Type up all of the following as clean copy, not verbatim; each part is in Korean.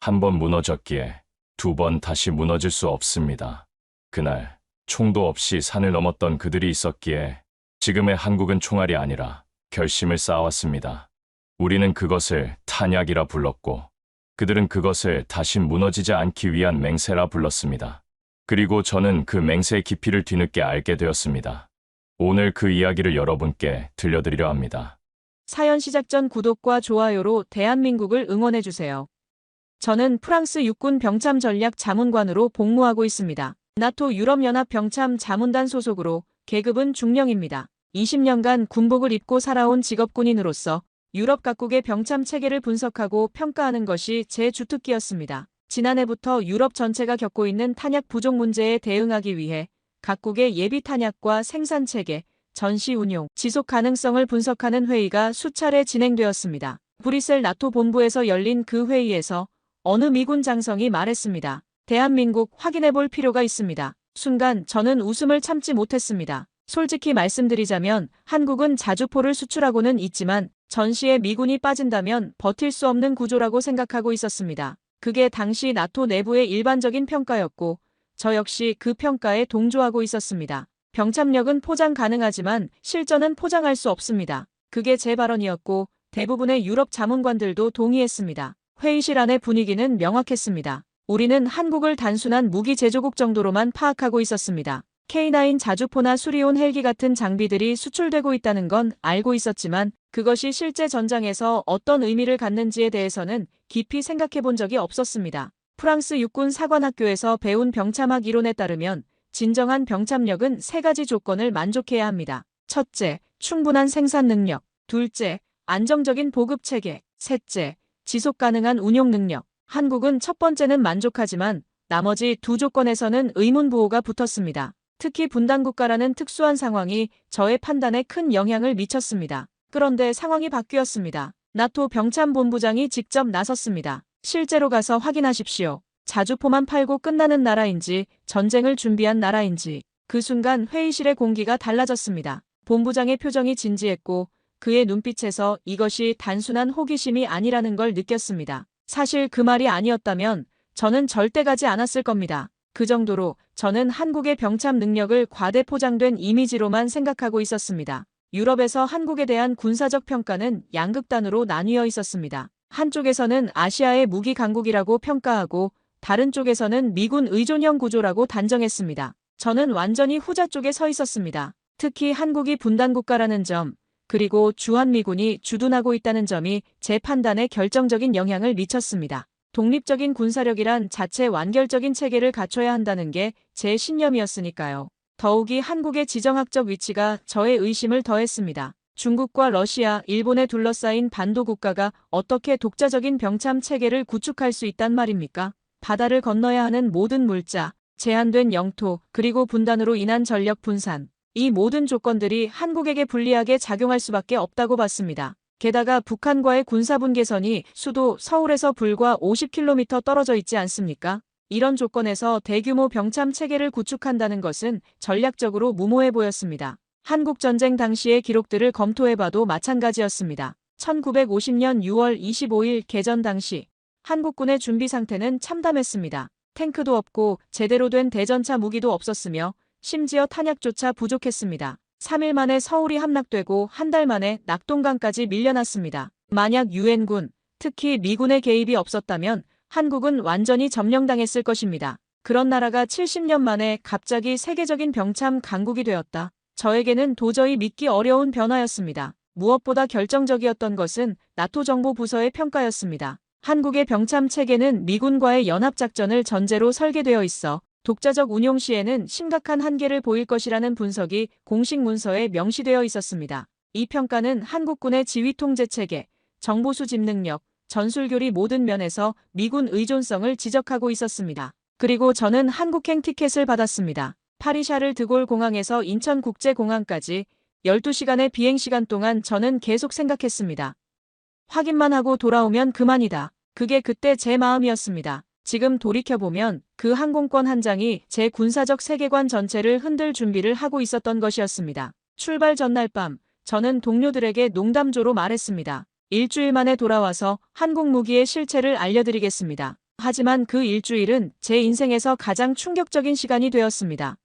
한 번 무너졌기에 두 번 다시 무너질 수 없습니다. 그날 총도 없이 산을 넘었던 그들이 있었기에 지금의 한국은 총알이 아니라 결심을 쌓아왔습니다. 우리는 그것을 탄약이라 불렀고 그들은 그것을 다시 무너지지 않기 위한 맹세라 불렀습니다. 그리고 저는 그 맹세의 깊이를 뒤늦게 알게 되었습니다. 오늘 그 이야기를 여러분께 들려드리려 합니다. 사연 시작 전 구독과 좋아요로 대한민국을 응원해주세요. 저는 프랑스 육군 병참 전략 자문관으로 복무하고 있습니다. 나토 유럽연합 병참 자문단 소속으로 계급은 중령입니다. 20년간 군복을 입고 살아온 직업군인으로서 유럽 각국의 병참 체계를 분석하고 평가하는 것이 제 주특기였습니다. 지난해부터 유럽 전체가 겪고 있는 탄약 부족 문제에 대응하기 위해 각국의 예비 탄약과 생산 체계, 전시 운용, 지속 가능성을 분석하는 회의가 수차례 진행되었습니다. 브뤼셀 나토 본부에서 열린 그 회의에서 어느 미군 장성이 말했습니다. 대한민국 확인해 볼 필요가 있습니다. 순간 저는 웃음을 참지 못했습니다. 솔직히 말씀드리자면 한국은 자주포를 수출하고는 있지만 전시에 미군이 빠진다면 버틸 수 없는 구조라고 생각하고 있었습니다. 그게 당시 나토 내부의 일반적인 평가였고 저 역시 그 평가에 동조하고 있었습니다. 병참력은 포장 가능하지만 실전은 포장할 수 없습니다. 그게 제 발언이었고 대부분의 유럽 자문관들도 동의했습니다. 회의실 안의 분위기는 명확했습니다. 우리는 한국을 단순한 무기 제조국 정도로만 파악하고 있었습니다. K9 자주포나 수리온 헬기 같은 장비들이 수출되고 있다는 건 알고 있었지만 그것이 실제 전장에서 어떤 의미를 갖는지에 대해서는 깊이 생각해 본 적이 없었습니다. 프랑스 육군 사관학교에서 배운 병참학 이론에 따르면 진정한 병참력은 세 가지 조건을 만족해야 합니다. 첫째, 충분한 생산 능력. 둘째, 안정적인 보급 체계. 셋째, 지속 가능한 운용 능력. 한국은 첫 번째는 만족하지만 나머지 두 조건에서는 의문부호가 붙었습니다. 특히 분단국가라는 특수한 상황이 저의 판단에 큰 영향을 미쳤습니다. 그런데 상황이 바뀌었습니다. 나토 병참본부장이 직접 나섰습니다. 실제로 가서 확인하십시오. 자주포만 팔고 끝나는 나라인지 전쟁을 준비한 나라인지. 그 순간 회의실의 공기가 달라졌습니다. 본부장의 표정이 진지했고 그의 눈빛에서 이것이 단순한 호기심이 아니라는 걸 느꼈습니다. 사실 그 말이 아니었다면 저는 절대 가지 않았을 겁니다. 그 정도로 저는 한국의 병참 능력을 과대 포장된 이미지로만 생각하고 있었습니다. 유럽에서 한국에 대한 군사적 평가는 양극단으로 나뉘어 있었습니다. 한쪽에서는 아시아의 무기 강국이라고 평가하고 다른 쪽에서는 미군 의존형 구조라고 단정했습니다. 저는 완전히 후자 쪽에 서 있었습니다. 특히 한국이 분단국가라는 점, 그리고 주한미군이 주둔하고 있다는 점이 제 판단에 결정적인 영향을 미쳤습니다. 독립적인 군사력이란 자체 완결적인 체계를 갖춰야 한다는 게 제 신념이었으니까요. 더욱이 한국의 지정학적 위치가 저의 의심을 더했습니다. 중국과 러시아, 일본에 둘러싸인 반도 국가가 어떻게 독자적인 병참 체계를 구축할 수 있단 말입니까? 바다를 건너야 하는 모든 물자, 제한된 영토, 그리고 분단으로 인한 전력 분산. 이 모든 조건들이 한국에게 불리하게 작용할 수밖에 없다고 봤습니다. 게다가 북한과의 군사분계선이 수도 서울에서 불과 50km 떨어져 있지 않습니까? 이런 조건에서 대규모 병참 체계를 구축한다는 것은 전략적으로 무모해 보였습니다. 한국전쟁 당시의 기록들을 검토해봐도 마찬가지였습니다. 1950년 6월 25일 개전 당시 한국군의 준비 상태는 참담했습니다. 탱크도 없고 제대로 된 대전차 무기도 없었으며 심지어 탄약조차 부족했습니다. 3일 만에 서울이 함락되고 한 달 만에 낙동강까지 밀려났습니다. 만약 유엔군, 특히 미군의 개입이 없었다면 한국은 완전히 점령당했을 것입니다. 그런 나라가 70년 만에 갑자기 세계적인 병참 강국이 되었다. 저에게는 도저히 믿기 어려운 변화였습니다. 무엇보다 결정적이었던 것은 나토 정보부서의 평가였습니다. 한국의 병참 체계는 미군과의 연합작전을 전제로 설계되어 있어 독자적 운용 시에는 심각한 한계를 보일 것이라는 분석이 공식 문서에 명시되어 있었습니다. 이 평가는 한국군의 지휘 통제 체계, 정보 수집 능력, 전술교리 모든 면에서 미군 의존성을 지적하고 있었습니다. 그리고 저는 한국행 티켓을 받았습니다. 파리 샤를 드골 공항에서 인천국제공항까지 12시간의 비행시간 동안 저는 계속 생각했습니다. 확인만 하고 돌아오면 그만이다. 그게 그때 제 마음이었습니다. 지금 돌이켜보면 그 항공권 한 장이 제 군사적 세계관 전체를 흔들 준비를 하고 있었던 것이었습니다. 출발 전날 밤, 저는 동료들에게 농담조로 말했습니다. 일주일 만에 돌아와서 한국 무기의 실체를 알려드리겠습니다. 하지만 그 일주일은 제 인생에서 가장 충격적인 시간이 되었습니다.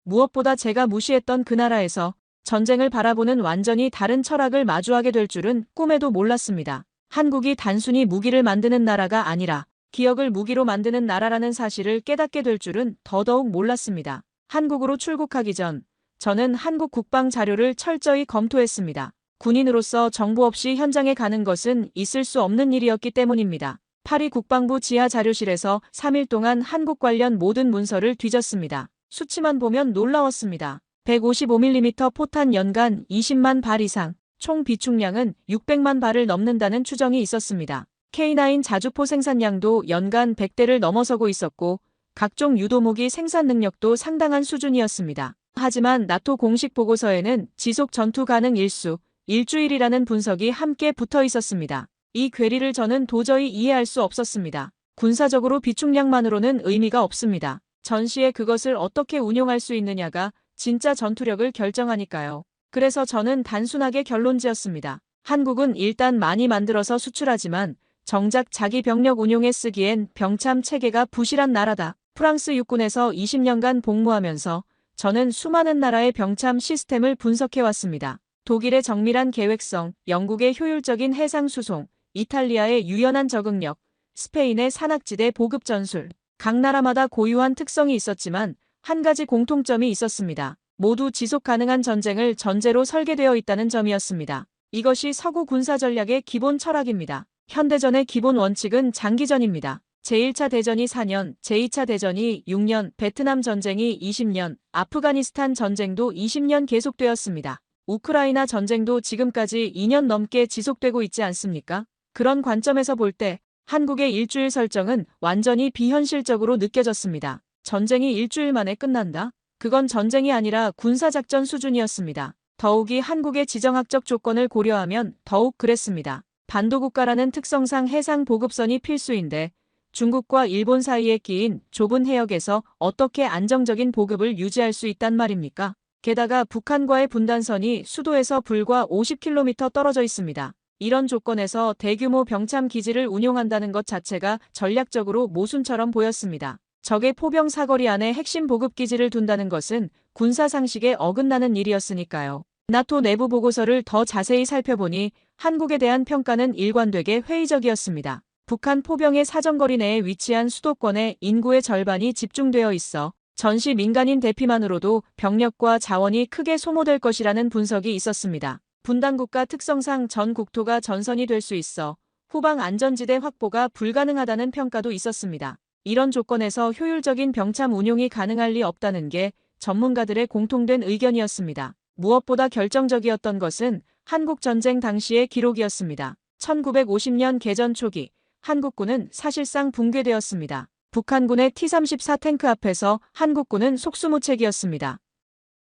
무엇보다 제가 무시했던 그 나라에서 전쟁을 바라보는 완전히 다른 철학을 마주하게 될 줄은 꿈에도 몰랐습니다. 한국이 단순히 무기를 만드는 나라가 아니라 기억을 무기로 만드는 나라라는 사실을 깨닫게 될 줄은 더더욱 몰랐습니다. 한국으로 출국하기 전 저는 한국 국방 자료를 철저히 검토했습니다. 군인으로서 정보 없이 현장에 가는 것은 있을 수 없는 일이었기 때문입니다. 파리 국방부 지하 자료실에서 3일 동안 한국 관련 모든 문서를 뒤졌습니다. 수치만 보면 놀라웠습니다. 155mm 포탄 연간 20만 발 이상, 총 비축량은 600만 발을 넘는다는 추정이 있었습니다. K9 자주포 생산량도 연간 100대를 넘어서고 있었고 각종 유도무기 생산 능력도 상당한 수준이었습니다. 하지만 나토 공식 보고서에는 지속 전투 가능 일수, 일주일이라는 분석이 함께 붙어 있었습니다. 이 괴리를 저는 도저히 이해할 수 없었습니다. 군사적으로 비축량만으로는 의미가 없습니다. 전시에 그것을 어떻게 운용할 수 있느냐가 진짜 전투력을 결정하니까요. 그래서 저는 단순하게 결론지었습니다. 한국은 일단 많이 만들어서 수출하지만 정작 자기 병력 운용에 쓰기엔 병참 체계가 부실한 나라다. 프랑스 육군에서 20년간 복무하면서 저는 수많은 나라의 병참 시스템을 분석해왔습니다. 독일의 정밀한 계획성, 영국의 효율적인 해상 수송, 이탈리아의 유연한 적응력, 스페인의 산악지대 보급 전술. 각 나라마다 고유한 특성이 있었지만 한 가지 공통점이 있었습니다. 모두 지속 가능한 전쟁을 전제로 설계되어 있다는 점이었습니다. 이것이 서구 군사 전략의 기본 철학입니다. 현대전의 기본 원칙은 장기전입니다. 제1차 대전이 4년, 제2차 대전이 6년, 베트남 전쟁이 20년, 아프가니스탄 전쟁도 20년 계속되었습니다. 우크라이나 전쟁도 지금까지 2년 넘게 지속되고 있지 않습니까? 그런 관점에서 볼 때 한국의 일주일 설정은 완전히 비현실적으로 느껴졌습니다. 전쟁이 일주일 만에 끝난다? 그건 전쟁이 아니라 군사작전 수준이었습니다. 더욱이 한국의 지정학적 조건을 고려하면 더욱 그랬습니다. 반도국가라는 특성상 해상 보급선이 필수인데 중국과 일본 사이에 끼인 좁은 해역에서 어떻게 안정적인 보급을 유지할 수 있단 말입니까? 게다가 북한과의 분단선이 수도에서 불과 50km 떨어져 있습니다. 이런 조건에서 대규모 병참 기지를 운용한다는 것 자체가 전략적으로 모순처럼 보였습니다. 적의 포병 사거리 안에 핵심 보급 기지를 둔다는 것은 군사 상식에 어긋나는 일이었으니까요. 나토 내부 보고서를 더 자세히 살펴보니 한국에 대한 평가는 일관되게 회의적이었습니다. 북한 포병의 사정거리 내에 위치한 수도권에 인구의 절반이 집중되어 있어 전시 민간인 대피만으로도 병력과 자원이 크게 소모될 것이라는 분석이 있었습니다. 분단국가 특성상 전 국토가 전선이 될 수 있어 후방 안전지대 확보가 불가능하다는 평가도 있었습니다. 이런 조건에서 효율적인 병참 운용이 가능할 리 없다는 게 전문가들의 공통된 의견이었습니다. 무엇보다 결정적이었던 것은 한국전쟁 당시의 기록이었습니다. 1950년 개전 초기 한국군은 사실상 붕괴되었습니다. 북한군의 T-34 탱크 앞에서 한국군은 속수무책이었습니다.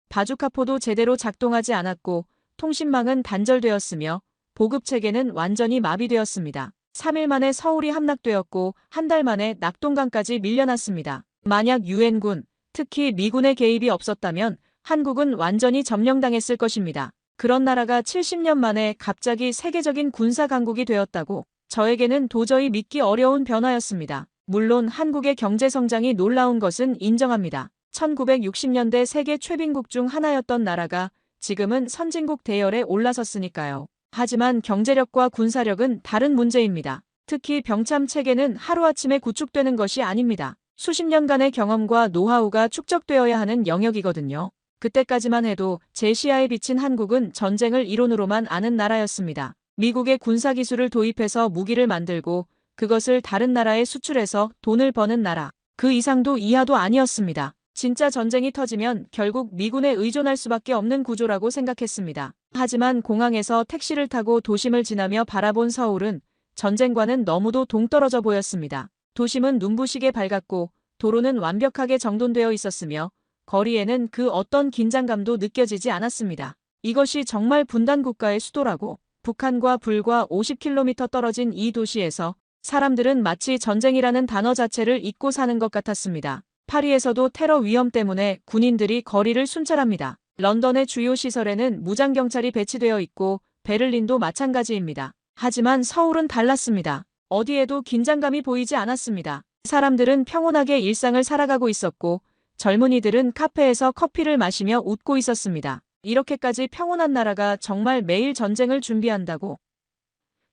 바주카포도 제대로 작동하지 않았고 통신망은 단절되었으며 보급체계는 완전히 마비되었습니다. 3일 만에 서울이 함락되었고 한 달 만에 낙동강까지 밀려났습니다. 만약 유엔군, 특히 미군의 개입이 없었다면 한국은 완전히 점령당했을 것입니다. 그런 나라가 70년 만에 갑자기 세계적인 군사 강국이 되었다고 저에게는 도저히 믿기 어려운 변화였습니다. 물론 한국의 경제 성장이 놀라운 것은 인정합니다. 1960년대 세계 최빈국 중 하나였던 나라가 지금은 선진국 대열에 올라섰으니까요. 하지만 경제력과 군사력은 다른 문제입니다. 특히 병참 체계는 하루아침에 구축되는 것이 아닙니다. 수십 년간의 경험과 노하우가 축적되어야 하는 영역이거든요. 그때까지만 해도 제 시야에 비친 한국은 전쟁을 이론으로만 아는 나라였습니다. 미국의 군사기술을 도입해서 무기를 만들고 그것을 다른 나라에 수출해서 돈을 버는 나라. 그 이상도 이하도 아니었습니다. 진짜 전쟁이 터지면 결국 미군에 의존할 수밖에 없는 구조라고 생각했습니다. 하지만 공항에서 택시를 타고 도심을 지나며 바라본 서울은 전쟁과는 너무도 동떨어져 보였습니다. 도심은 눈부시게 밝았고 도로는 완벽하게 정돈되어 있었으며 거리에는 그 어떤 긴장감도 느껴지지 않았습니다. 이것이 정말 분단국가의 수도라고? 북한과 불과 50km 떨어진 이 도시에서 사람들은 마치 전쟁이라는 단어 자체를 잊고 사는 것 같았습니다. 파리에서도 테러 위험 때문에 군인들이 거리를 순찰합니다. 런던의 주요 시설에는 무장경찰이 배치되어 있고 베를린도 마찬가지입니다. 하지만 서울은 달랐습니다. 어디에도 긴장감이 보이지 않았습니다. 사람들은 평온하게 일상을 살아가고 있었고 젊은이들은 카페에서 커피를 마시며 웃고 있었습니다. 이렇게까지 평온한 나라가 정말 매일 전쟁을 준비한다고?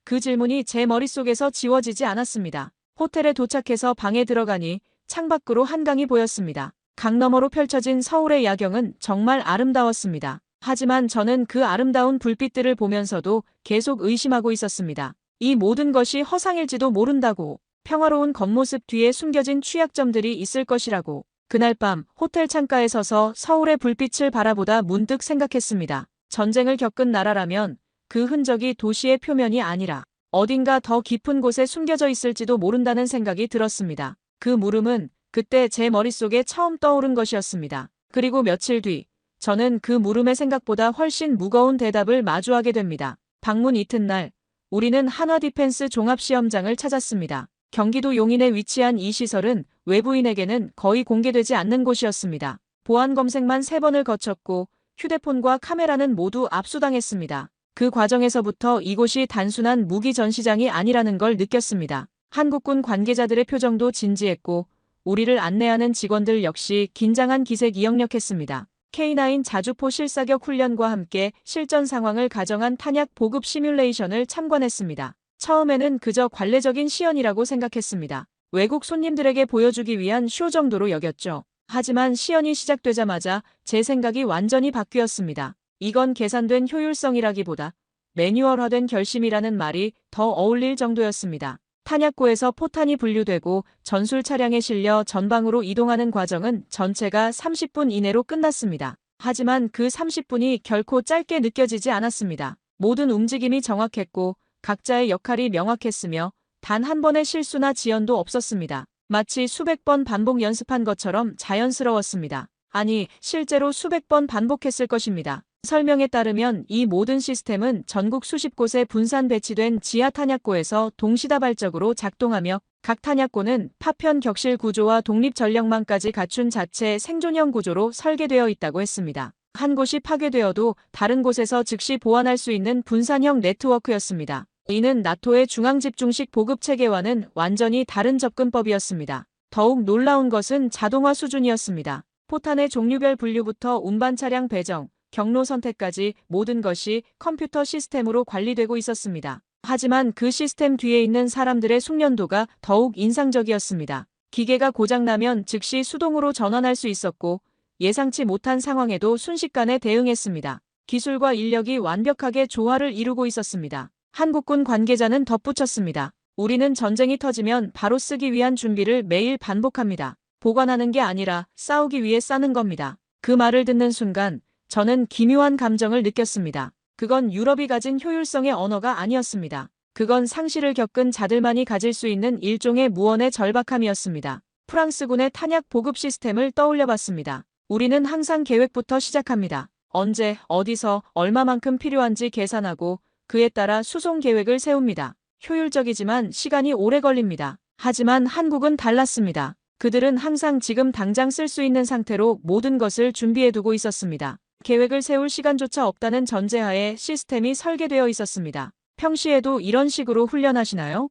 그 질문이 제 머릿속에서 지워지지 않았습니다. 호텔에 도착해서 방에 들어가니 창밖으로 한강이 보였습니다. 강 너머로 펼쳐진 서울의 야경은 정말 아름다웠습니다. 하지만 저는 그 아름다운 불빛들을 보면서도 계속 의심하고 있었습니다. 이 모든 것이 허상일지도 모른다고. 평화로운 겉모습 뒤에 숨겨진 취약점들이 있을 것이라고. 그날 밤 호텔 창가에 서서 서울의 불빛을 바라보다 문득 생각했습니다. 전쟁을 겪은 나라라면 그 흔적이 도시의 표면이 아니라 어딘가 더 깊은 곳에 숨겨져 있을지도 모른다는 생각이 들었습니다. 그 물음은 그때 제 머릿속에 처음 떠오른 것이었습니다. 그리고 며칠 뒤 저는 그 물음의 생각보다 훨씬 무거운 대답을 마주하게 됩니다. 방문 이튿날 우리는 한화디펜스 종합시험장을 찾았습니다. 경기도 용인에 위치한 이 시설은 외부인에게는 거의 공개되지 않는 곳이었습니다. 보안 검색만 3번을 거쳤고 휴대폰과 카메라는 모두 압수당했습니다. 그 과정에서부터 이곳이 단순한 무기 전시장이 아니라는 걸 느꼈습니다. 한국군 관계자들의 표정도 진지했고 우리를 안내하는 직원들 역시 긴장한 기색이 역력했습니다. K9 자주포 실사격 훈련과 함께 실전 상황을 가정한 탄약 보급 시뮬레이션을 참관했습니다. 처음에는 그저 관례적인 시연이라고 생각했습니다. 외국 손님들에게 보여주기 위한 쇼 정도로 여겼죠. 하지만 시연이 시작되자마자 제 생각이 완전히 바뀌었습니다. 이건 계산된 효율성이라기보다 매뉴얼화된 결심이라는 말이 더 어울릴 정도였습니다. 탄약고에서 포탄이 분류되고 전술 차량에 실려 전방으로 이동하는 과정은 전체가 30분 이내로 끝났습니다. 하지만 그 30분이 결코 짧게 느껴지지 않았습니다. 모든 움직임이 정확했고 각자의 역할이 명확했으며 단 한 번의 실수나 지연도 없었습니다. 마치 수백 번 반복 연습한 것처럼 자연스러웠습니다. 아니, 실제로 수백 번 반복했을 것입니다. 설명에 따르면 이 모든 시스템은 전국 수십 곳에 분산 배치된 지하 탄약고에서 동시다발적으로 작동하며 각 탄약고는 파편 격실 구조와 독립 전력망까지 갖춘 자체 생존형 구조로 설계되어 있다고 했습니다. 한 곳이 파괴되어도 다른 곳에서 즉시 보완할 수 있는 분산형 네트워크였습니다. 이는 나토의 중앙집중식 보급체계와는 완전히 다른 접근법이었습니다. 더욱 놀라운 것은 자동화 수준이었습니다. 포탄의 종류별 분류부터 운반 차량 배정, 경로 선택까지 모든 것이 컴퓨터 시스템으로 관리되고 있었습니다. 하지만 그 시스템 뒤에 있는 사람들의 숙련도가 더욱 인상적이었습니다. 기계가 고장나면 즉시 수동으로 전환할 수 있었고 예상치 못한 상황에도 순식간에 대응했습니다. 기술과 인력이 완벽하게 조화를 이루고 있었습니다. 한국군 관계자는 덧붙였습니다. 우리는 전쟁이 터지면 바로 쓰기 위한 준비를 매일 반복합니다. 보관하는 게 아니라 싸우기 위해 싸는 겁니다. 그 말을 듣는 순간 저는 기묘한 감정을 느꼈습니다. 그건 유럽이 가진 효율성의 언어가 아니었습니다. 그건 상실을 겪은 자들만이 가질 수 있는 일종의 무언의 절박함이었습니다. 프랑스군의 탄약 보급 시스템을 떠올려봤습니다. 우리는 항상 계획부터 시작합니다. 언제, 어디서, 얼마만큼 필요한지 계산하고 그에 따라 수송 계획을 세웁니다. 효율적이지만 시간이 오래 걸립니다. 하지만 한국은 달랐습니다. 그들은 항상 지금 당장 쓸 수 있는 상태로 모든 것을 준비해두고 있었습니다. 계획을 세울 시간조차 없다는 전제하에 시스템이 설계되어 있었습니다. 평시에도 이런 식으로 훈련하시나요?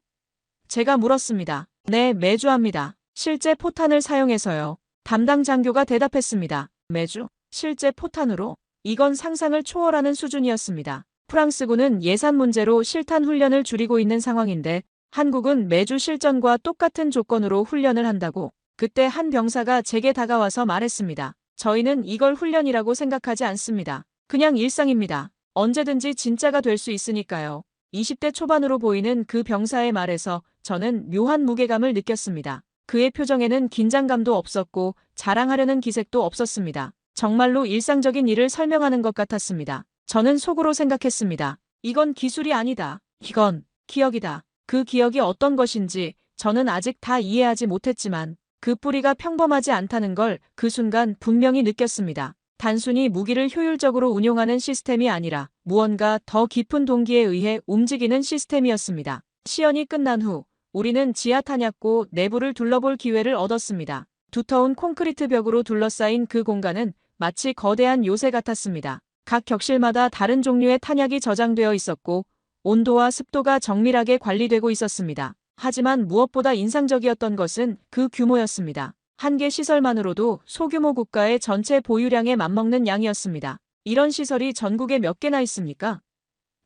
제가 물었습니다. 네, 매주 합니다. 실제 포탄을 사용해서요. 담당 장교가 대답했습니다. 매주? 실제 포탄으로? 이건 상상을 초월하는 수준이었습니다. 프랑스군은 예산 문제로 실탄 훈련을 줄이고 있는 상황인데 한국은 매주 실전과 똑같은 조건으로 훈련을 한다고. 그때 한 병사가 제게 다가와서 말했습니다. 저희는 이걸 훈련이라고 생각하지 않습니다. 그냥 일상입니다. 언제든지 진짜가 될 수 있으니까요. 20대 초반으로 보이는 그 병사의 말에서 저는 묘한 무게감을 느꼈습니다. 그의 표정에는 긴장감도 없었고 자랑하려는 기색도 없었습니다. 정말로 일상적인 일을 설명하는 것 같았습니다. 저는 속으로 생각했습니다. 이건 기술이 아니다. 이건 기억이다. 그 기억이 어떤 것인지 저는 아직 다 이해하지 못했지만 그 뿌리가 평범하지 않다는 걸 그 순간 분명히 느꼈습니다. 단순히 무기를 효율적으로 운용하는 시스템이 아니라 무언가 더 깊은 동기에 의해 움직이는 시스템이었습니다. 시연이 끝난 후 우리는 지하 탄약고 내부를 둘러볼 기회를 얻었습니다. 두터운 콘크리트 벽으로 둘러싸인 그 공간은 마치 거대한 요새 같았습니다. 각 격실마다 다른 종류의 탄약이 저장되어 있었고 온도와 습도가 정밀하게 관리되고 있었습니다. 하지만 무엇보다 인상적이었던 것은 그 규모였습니다. 한 개 시설만으로도 소규모 국가의 전체 보유량에 맞먹는 양이었습니다. 이런 시설이 전국에 몇 개나 있습니까?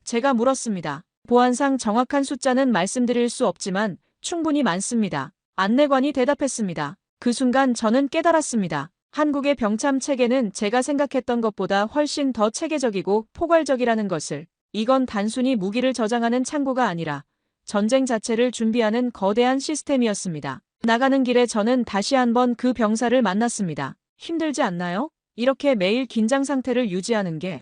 제가 물었습니다. 보안상 정확한 숫자는 말씀드릴 수 없지만 충분히 많습니다. 안내관이 대답했습니다. 그 순간 저는 깨달았습니다. 한국의 병참 체계는 제가 생각했던 것보다 훨씬 더 체계적이고 포괄적이라는 것을. 이건 단순히 무기를 저장하는 창고가 아니라 전쟁 자체를 준비하는 거대한 시스템이었습니다. 나가는 길에 저는 다시 한번 그 병사를 만났습니다. 힘들지 않나요? 이렇게 매일 긴장 상태를 유지하는 게.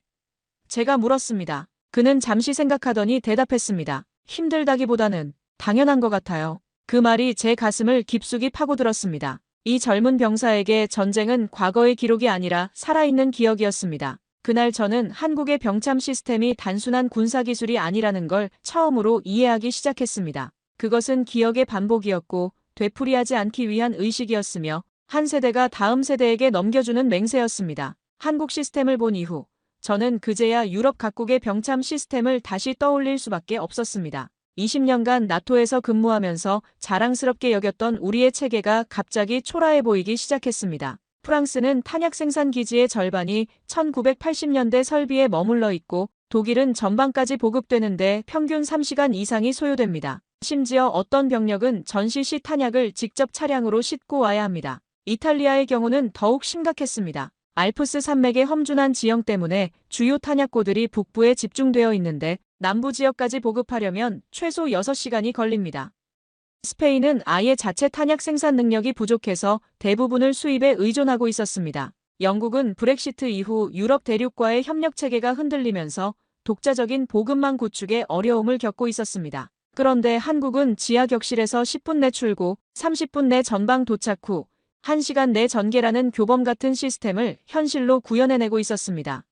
제가 물었습니다. 그는 잠시 생각하더니 대답했습니다. 힘들다기보다는 당연한 것 같아요. 그 말이 제 가슴을 깊숙이 파고들었습니다. 이 젊은 병사에게 전쟁은 과거의 기록이 아니라 살아있는 기억이었습니다. 그날 저는 한국의 병참 시스템이 단순한 군사기술이 아니라는 걸 처음으로 이해하기 시작했습니다. 그것은 기억의 반복이었고 되풀이하지 않기 위한 의식이었으며 한 세대가 다음 세대에게 넘겨주는 맹세였습니다. 한국 시스템을 본 이후 저는 그제야 유럽 각국의 병참 시스템을 다시 떠올릴 수밖에 없었습니다. 20년간 나토에서 근무하면서 자랑스럽게 여겼던 우리의 체계가 갑자기 초라해 보이기 시작했습니다. 프랑스는 탄약 생산 기지의 절반이 1980년대 설비에 머물러 있고 독일은 전방까지 보급되는데 평균 3시간 이상이 소요됩니다. 심지어 어떤 병력은 전시 시 탄약을 직접 차량으로 싣고 와야 합니다. 이탈리아의 경우는 더욱 심각했습니다. 알프스 산맥의 험준한 지형 때문에 주요 탄약고들이 북부에 집중되어 있는데 남부 지역까지 보급하려면 최소 6시간이 걸립니다. 스페인은 아예 자체 탄약 생산 능력이 부족해서 대부분을 수입에 의존하고 있었습니다. 영국은 브렉시트 이후 유럽 대륙과의 협력 체계가 흔들리면서 독자적인 보급망 구축에 어려움을 겪고 있었습니다. 그런데 한국은 지하 격실에서 10분 내 출고, 30분 내 전방 도착 후 1시간 내 전개라는 교범 같은 시스템을 현실로 구현해내고 있었습니다.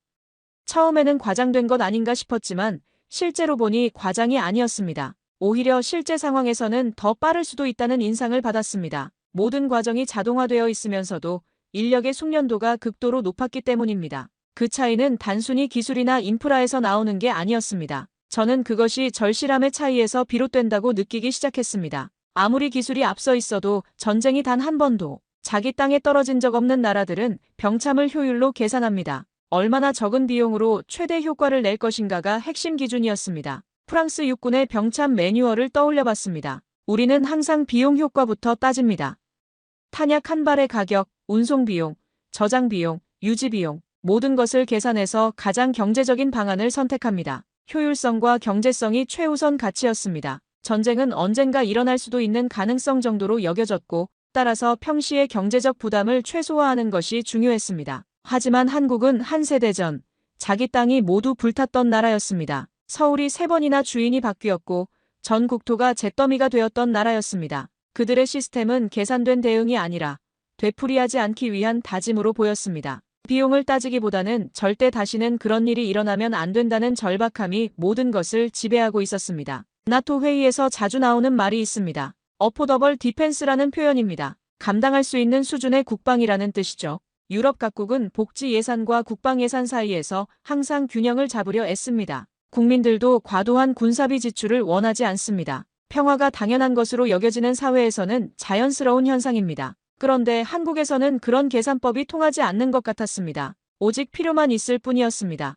처음에는 과장된 것 아닌가 싶었지만 실제로 보니 과장이 아니었습니다. 오히려 실제 상황에서는 더 빠를 수도 있다는 인상을 받았습니다. 모든 과정이 자동화되어 있으면서도 인력의 숙련도가 극도로 높았기 때문입니다. 그 차이는 단순히 기술이나 인프라에서 나오는 게 아니었습니다. 저는 그것이 절실함의 차이에서 비롯된다고 느끼기 시작했습니다. 아무리 기술이 앞서 있어도 전쟁이 단 한 번도 자기 땅에 떨어진 적 없는 나라들은 병참을 효율로 계산합니다. 얼마나 적은 비용으로 최대 효과를 낼 것인가가 핵심 기준이었습니다. 프랑스 육군의 병참 매뉴얼을 떠올려봤습니다. 우리는 항상 비용 효과부터 따집니다. 탄약 한 발의 가격, 운송 비용, 저장 비용, 유지 비용, 모든 것을 계산해서 가장 경제적인 방안을 선택합니다. 효율성과 경제성이 최우선 가치였습니다. 전쟁은 언젠가 일어날 수도 있는 가능성 정도로 여겨졌고 따라서 평시의 경제적 부담을 최소화하는 것이 중요했습니다. 하지만 한국은 한 세대 전 자기 땅이 모두 불탔던 나라였습니다. 서울이 3번이나 주인이 바뀌었고 전 국토가 잿더미가 되었던 나라였습니다. 그들의 시스템은 계산된 대응이 아니라 되풀이하지 않기 위한 다짐으로 보였습니다. 비용을 따지기보다는 절대 다시는 그런 일이 일어나면 안 된다는 절박함이 모든 것을 지배하고 있었습니다. 나토 회의에서 자주 나오는 말이 있습니다. 어포더블 디펜스라는 표현입니다. 감당할 수 있는 수준의 국방이라는 뜻이죠. 유럽 각국은 복지 예산과 국방 예산 사이에서 항상 균형을 잡으려 애씁니다. 국민들도 과도한 군사비 지출을 원하지 않습니다. 평화가 당연한 것으로 여겨지는 사회에서는 자연스러운 현상입니다. 그런데 한국에서는 그런 계산법이 통하지 않는 것 같았습니다. 오직 필요만 있을 뿐이었습니다.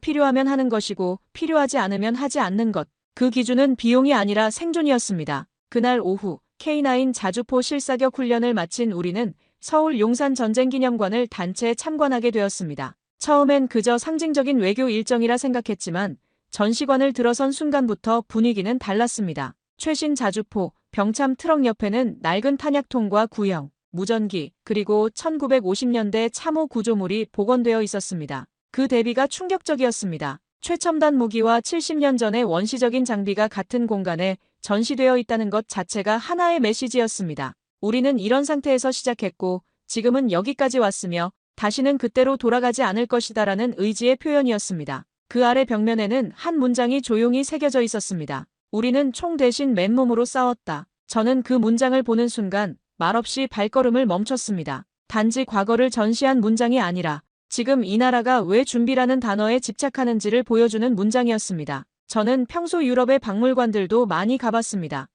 필요하면 하는 것이고 필요하지 않으면 하지 않는 것. 그 기준은 비용이 아니라 생존이었습니다. 그날 오후 K9 자주포 실사격 훈련을 마친 우리는 서울 용산 전쟁기념관을 단체 참관하게 되었습니다. 처음엔 그저 상징적인 외교 일정이라 생각했지만 전시관을 들어선 순간부터 분위기는 달랐습니다. 최신 자주포, 병참 트럭 옆에는 낡은 탄약통과 구형, 무전기, 그리고 1950년대 참호 구조물이 복원되어 있었습니다. 그 대비가 충격적이었습니다. 최첨단 무기와 70년 전의 원시적인 장비가 같은 공간에 전시되어 있다는 것 자체가 하나의 메시지였습니다. 우리는 이런 상태에서 시작했고 지금은 여기까지 왔으며 다시는 그때로 돌아가지 않을 것이다라는 의지의 표현이었습니다. 그 아래 벽면에는 한 문장이 조용히 새겨져 있었습니다. 우리는 총 대신 맨몸으로 싸웠다. 저는 그 문장을 보는 순간 말없이 발걸음을 멈췄습니다. 단지 과거를 전시한 문장이 아니라 지금 이 나라가 왜 준비라는 단어에 집착하는지를 보여주는 문장이었습니다. 저는 평소 유럽의 박물관들도 많이 가봤습니다.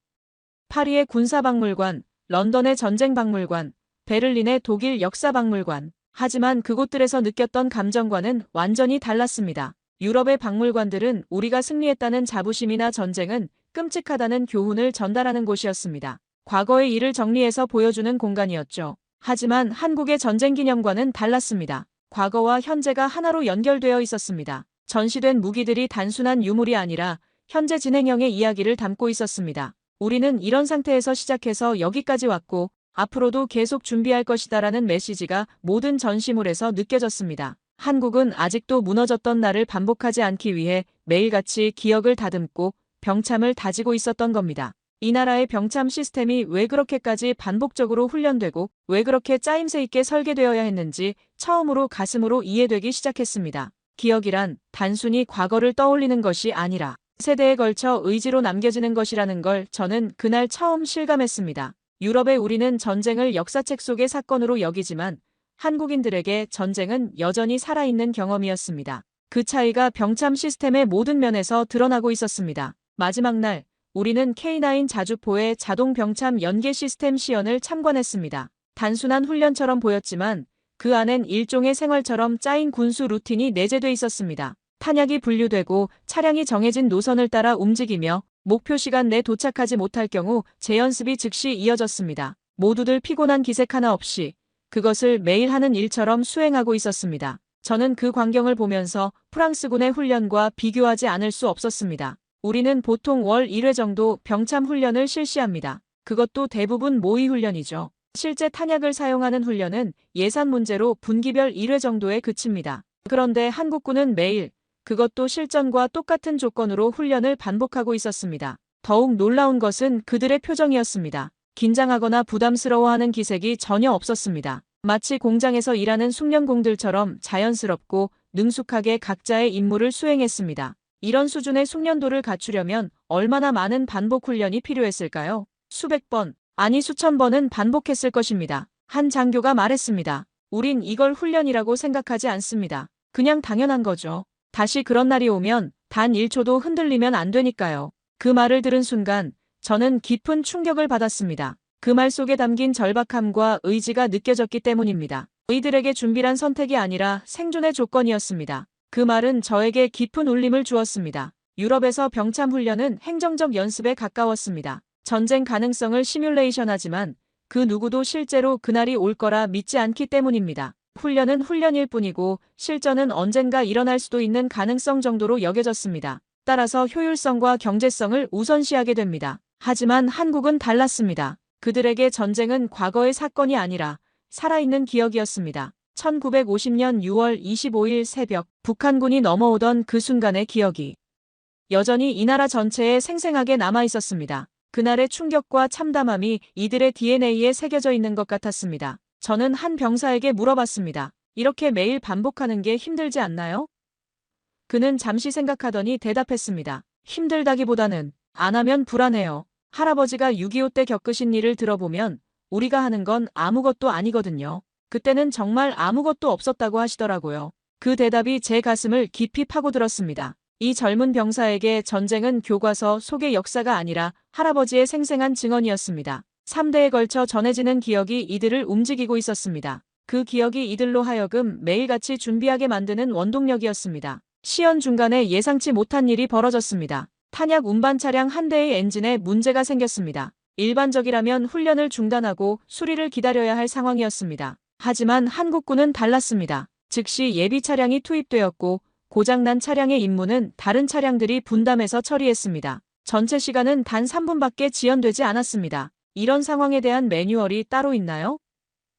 파리의 군사박물관, 런던의 전쟁박물관, 베를린의 독일 역사박물관. 하지만 그곳들에서 느꼈던 감정과는 완전히 달랐습니다. 유럽의 박물관들은 우리가 승리했다는 자부심이나 전쟁은 끔찍하다는 교훈을 전달하는 곳이었습니다. 과거의 일을 정리해서 보여주는 공간이었죠. 하지만 한국의 전쟁기념관은 달랐습니다. 과거와 현재가 하나로 연결되어 있었습니다. 전시된 무기들이 단순한 유물이 아니라 현재 진행형의 이야기를 담고 있었습니다. 우리는 이런 상태에서 시작해서 여기까지 왔고 앞으로도 계속 준비할 것이다라는 메시지가 모든 전시물에서 느껴졌습니다. 한국은 아직도 무너졌던 날을 반복하지 않기 위해 매일같이 기억을 다듬고 병참을 다지고 있었던 겁니다. 이 나라의 병참 시스템이 왜 그렇게까지 반복적으로 훈련되고 왜 그렇게 짜임새 있게 설계되어야 했는지 처음으로 가슴으로 이해되기 시작했습니다. 기억이란 단순히 과거를 떠올리는 것이 아니라 세대에 걸쳐 의지로 남겨지는 것이라는 걸 저는 그날 처음 실감했습니다. 유럽의 우리는 전쟁을 역사책 속의 사건으로 여기지만 한국인들에게 전쟁은 여전히 살아있는 경험이었습니다. 그 차이가 병참 시스템의 모든 면에서 드러나고 있었습니다. 마지막 날, 우리는 K9 자주포의 자동 병참 연계 시스템 시연을 참관했습니다. 단순한 훈련처럼 보였지만 그 안엔 일종의 생활처럼 짜인 군수 루틴이 내재돼 있었습니다. 탄약이 분류되고 차량이 정해진 노선을 따라 움직이며 목표 시간 내 도착하지 못할 경우 재연습이 즉시 이어졌습니다. 모두들 피곤한 기색 하나 없이 그것을 매일 하는 일처럼 수행하고 있었습니다. 저는 그 광경을 보면서 프랑스군의 훈련과 비교하지 않을 수 없었습니다. 우리는 보통 월 1회 정도 병참 훈련을 실시합니다. 그것도 대부분 모의 훈련이죠. 실제 탄약을 사용하는 훈련은 예산 문제로 분기별 1회 정도에 그칩니다. 그런데 한국군은 매일 그것도 실전과 똑같은 조건으로 훈련을 반복하고 있었습니다. 더욱 놀라운 것은 그들의 표정이었습니다. 긴장하거나 부담스러워하는 기색이 전혀 없었습니다. 마치 공장에서 일하는 숙련공들처럼 자연스럽고 능숙하게 각자의 임무를 수행했습니다. 이런 수준의 숙련도를 갖추려면 얼마나 많은 반복 훈련이 필요했을까요? 수백 번, 아니 수천 번은 반복했을 것입니다. 한 장교가 말했습니다. 우린 이걸 훈련이라고 생각하지 않습니다. 그냥 당연한 거죠. 다시 그런 날이 오면 단 1초도 흔들리면 안 되니까요. 그 말을 들은 순간 저는 깊은 충격을 받았습니다. 그 말 속에 담긴 절박함과 의지가 느껴졌기 때문입니다. 이들에게 준비란 선택이 아니라 생존의 조건이었습니다. 그 말은 저에게 깊은 울림을 주었습니다. 유럽에서 병참 훈련은 행정적 연습에 가까웠습니다. 전쟁 가능성을 시뮬레이션하지만 그 누구도 실제로 그날이 올 거라 믿지 않기 때문입니다. 훈련은 훈련일 뿐이고 실전은 언젠가 일어날 수도 있는 가능성 정도로 여겨졌습니다. 따라서 효율성과 경제성을 우선시하게 됩니다. 하지만 한국은 달랐습니다. 그들에게 전쟁은 과거의 사건이 아니라 살아있는 기억이었습니다. 1950년 6월 25일 새벽 북한군이 넘어오던 그 순간의 기억이 여전히 이 나라 전체에 생생하게 남아있었습니다. 그날의 충격과 참담함이 이들의 DNA에 새겨져 있는 것 같았습니다. 저는 한 병사에게 물어봤습니다. 이렇게 매일 반복하는 게 힘들지 않나요? 그는 잠시 생각하더니 대답했습니다. 힘들다기보다는 안 하면 불안해요. 할아버지가 6.25 때 겪으신 일을 들어보면 우리가 하는 건 아무것도 아니거든요. 그때는 정말 아무것도 없었다고 하시더라고요. 그 대답이 제 가슴을 깊이 파고들었습니다. 이 젊은 병사에게 전쟁은 교과서 속의 역사가 아니라 할아버지의 생생한 증언이었습니다. 3대에 걸쳐 전해지는 기억이 이들을 움직이고 있었습니다. 그 기억이 이들로 하여금 매일같이 준비하게 만드는 원동력이었습니다. 시연 중간에 예상치 못한 일이 벌어졌습니다. 탄약 운반 차량 한 대의 엔진에 문제가 생겼습니다. 일반적이라면 훈련을 중단하고 수리를 기다려야 할 상황이었습니다. 하지만 한국군은 달랐습니다. 즉시 예비 차량이 투입되었고 고장난 차량의 임무는 다른 차량들이 분담해서 처리했습니다. 전체 시간은 단 3분밖에 지연되지 않았습니다. 이런 상황에 대한 매뉴얼이 따로 있나요?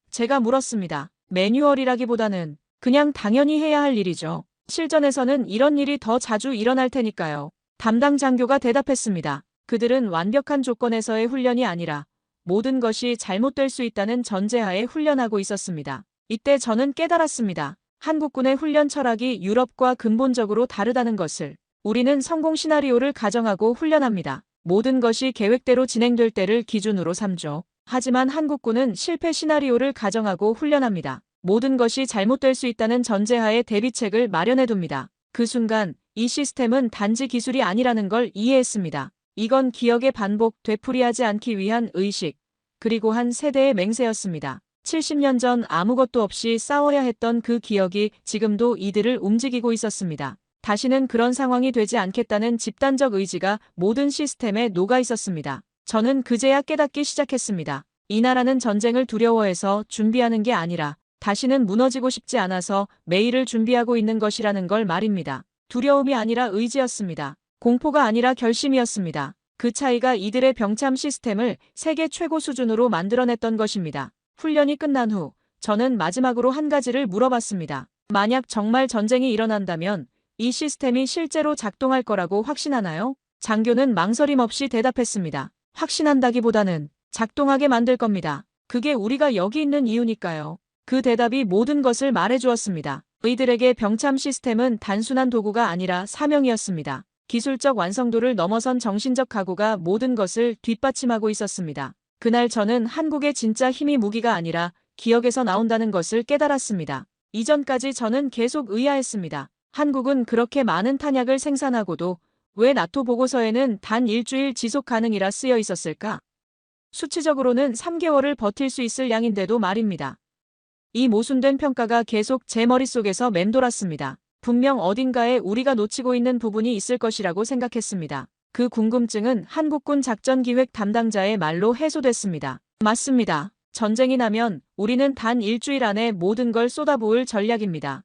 제가 물었습니다. 매뉴얼이라기보다는 그냥 당연히 해야 할 일이죠. 실전에서는 이런 일이 더 자주 일어날 테니까요. 담당 장교가 대답했습니다. 그들은 완벽한 조건에서의 훈련이 아니라 모든 것이 잘못될 수 있다는 전제하에 훈련하고 있었습니다. 이때 저는 깨달았습니다. 한국군의 훈련 철학이 유럽과 근본적으로 다르다는 것을. 우리는 성공 시나리오를 가정하고 훈련합니다. 모든 것이 계획대로 진행될 때를 기준으로 삼죠. 하지만 한국군은 실패 시나리오를 가정하고 훈련합니다. 모든 것이 잘못될 수 있다는 전제하에 대비책을 마련해둡니다. 그 순간 이 시스템은 단지 기술이 아니라는 걸 이해했습니다. 이건 기억의 반복, 되풀이하지 않기 위한 의식, 그리고 한 세대의 맹세였습니다. 70년 전 아무것도 없이 싸워야 했던 그 기억이 지금도 이들을 움직이고 있었습니다. 다시는 그런 상황이 되지 않겠다는 집단적 의지가 모든 시스템에 녹아 있었습니다. 저는 그제야 깨닫기 시작했습니다. 이 나라는 전쟁을 두려워해서 준비하는 게 아니라 다시는 무너지고 싶지 않아서 매일을 준비하고 있는 것이라는 걸 말입니다. 두려움이 아니라 의지였습니다. 공포가 아니라 결심이었습니다. 그 차이가 이들의 병참 시스템을 세계 최고 수준으로 만들어냈던 것입니다. 훈련이 끝난 후 저는 마지막으로 한 가지를 물어봤습니다. 만약 정말 전쟁이 일어난다면 이 시스템이 실제로 작동할 거라고 확신하나요? 장교는 망설임 없이 대답했습니다. 확신한다기보다는 작동하게 만들 겁니다. 그게 우리가 여기 있는 이유니까요. 그 대답이 모든 것을 말해주었습니다. 이들에게 병참 시스템은 단순한 도구가 아니라 사명이었습니다. 기술적 완성도를 넘어선 정신적 각오가 모든 것을 뒷받침하고 있었습니다. 그날 저는 한국의 진짜 힘이 무기가 아니라 기억에서 나온다는 것을 깨달았습니다. 이전까지 저는 계속 의아했습니다. 한국은 그렇게 많은 탄약을 생산하고도 왜 나토 보고서에는 단 일주일 지속 가능이라 쓰여 있었을까? 수치적으로는 3개월을 버틸 수 있을 양인데도 말입니다. 이 모순된 평가가 계속 제 머릿속에서 맴돌았습니다. 분명 어딘가에 우리가 놓치고 있는 부분이 있을 것이라고 생각했습니다. 그 궁금증은 한국군 작전기획 담당자의 말로 해소됐습니다. 맞습니다. 전쟁이 나면 우리는 단 일주일 안에 모든 걸 쏟아부을 전략입니다.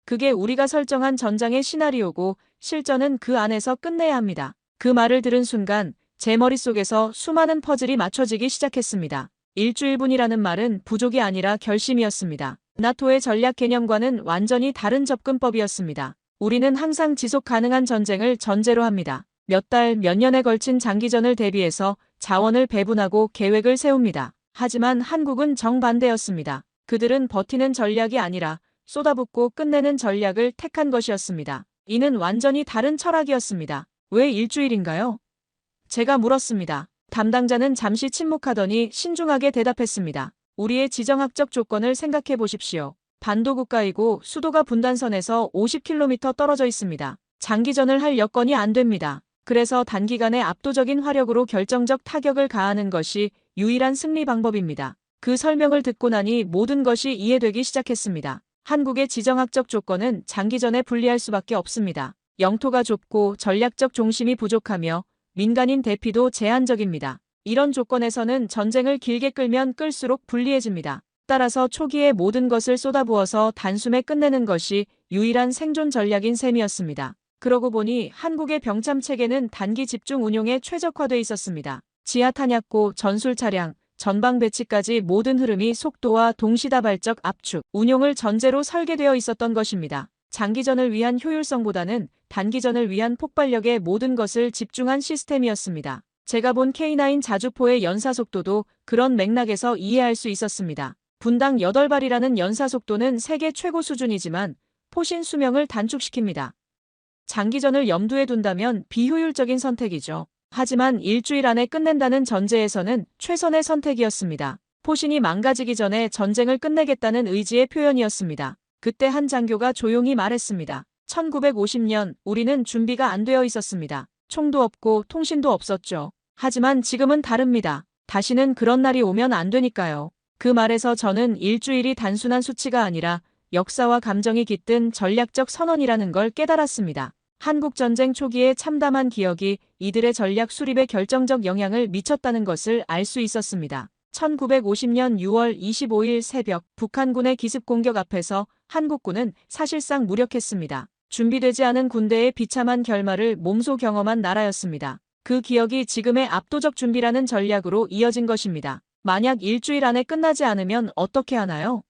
그게 우리가 설정한 전장의 시나리오고 실전은 그 안에서 끝내야 합니다. 그 말을 들은 순간 제 머릿속에서 수많은 퍼즐이 맞춰지기 시작했습니다. 일주일분이라는 말은 부족이 아니라 결심이었습니다. 나토의 전략 개념과는 완전히 다른 접근법이었습니다. 우리는 항상 지속 가능한 전쟁을 전제로 합니다. 몇 달, 몇 년에 걸친 장기전을 대비해서 자원을 배분하고 계획을 세웁니다. 하지만 한국은 정반대였습니다. 그들은 버티는 전략이 아니라 쏟아붓고 끝내는 전략을 택한 것이었습니다. 이는 완전히 다른 철학이었습니다. 왜 일주일인가요? 제가 물었습니다. 담당자는 잠시 침묵하더니 신중하게 대답했습니다. 우리의 지정학적 조건을 생각해 보십시오. 반도 국가이고 수도가 분단선에서 50km 떨어져 있습니다. 장기전을 할 여건이 안 됩니다. 그래서 단기간에 압도적인 화력으로 결정적 타격을 가하는 것이 유일한 승리 방법입니다. 그 설명을 듣고 나니 모든 것이 이해되기 시작했습니다. 한국의 지정학적 조건은 장기전에 불리할 수밖에 없습니다. 영토가 좁고 전략적 중심이 부족하며 민간인 대피도 제한적입니다. 이런 조건에서는 전쟁을 길게 끌면 끌수록 불리해집니다. 따라서 초기에 모든 것을 쏟아부어서 단숨에 끝내는 것이 유일한 생존 전략인 셈이었습니다. 그러고 보니 한국의 병참 체계는 단기 집중 운용에 최적화돼 있었습니다. 지하 탄약고, 전술 차량, 전방 배치까지 모든 흐름이 속도와 동시다발적 압축, 운용을 전제로 설계되어 있었던 것입니다. 장기전을 위한 효율성보다는 단기전을 위한 폭발력에 모든 것을 집중한 시스템이었습니다. 제가 본 K9 자주포의 연사속도도 그런 맥락에서 이해할 수 있었습니다. 분당 8발이라는 연사속도는 세계 최고 수준이지만 포신 수명을 단축시킵니다. 장기전을 염두에 둔다면 비효율적인 선택이죠. 하지만 일주일 안에 끝낸다는 전제에서는 최선의 선택이었습니다. 포신이 망가지기 전에 전쟁을 끝내겠다는 의지의 표현이었습니다. 그때 한 장교가 조용히 말했습니다. 1950년 우리는 준비가 안 되어 있었습니다. 총도 없고 통신도 없었죠. 하지만 지금은 다릅니다. 다시는 그런 날이 오면 안 되니까요. 그 말에서 저는 일주일이 단순한 수치가 아니라 역사와 감정이 깃든 전략적 선언이라는 걸 깨달았습니다. 한국전쟁 초기에 참담한 기억이 이들의 전략 수립에 결정적 영향을 미쳤다는 것을 알 수 있었습니다. 1950년 6월 25일 새벽 북한군의 기습 공격 앞에서 한국군은 사실상 무력했습니다. 준비되지 않은 군대의 비참한 결말을 몸소 경험한 나라였습니다. 그 기억이 지금의 압도적 준비라는 전략으로 이어진 것입니다. 만약 일주일 안에 끝나지 않으면 어떻게 하나요?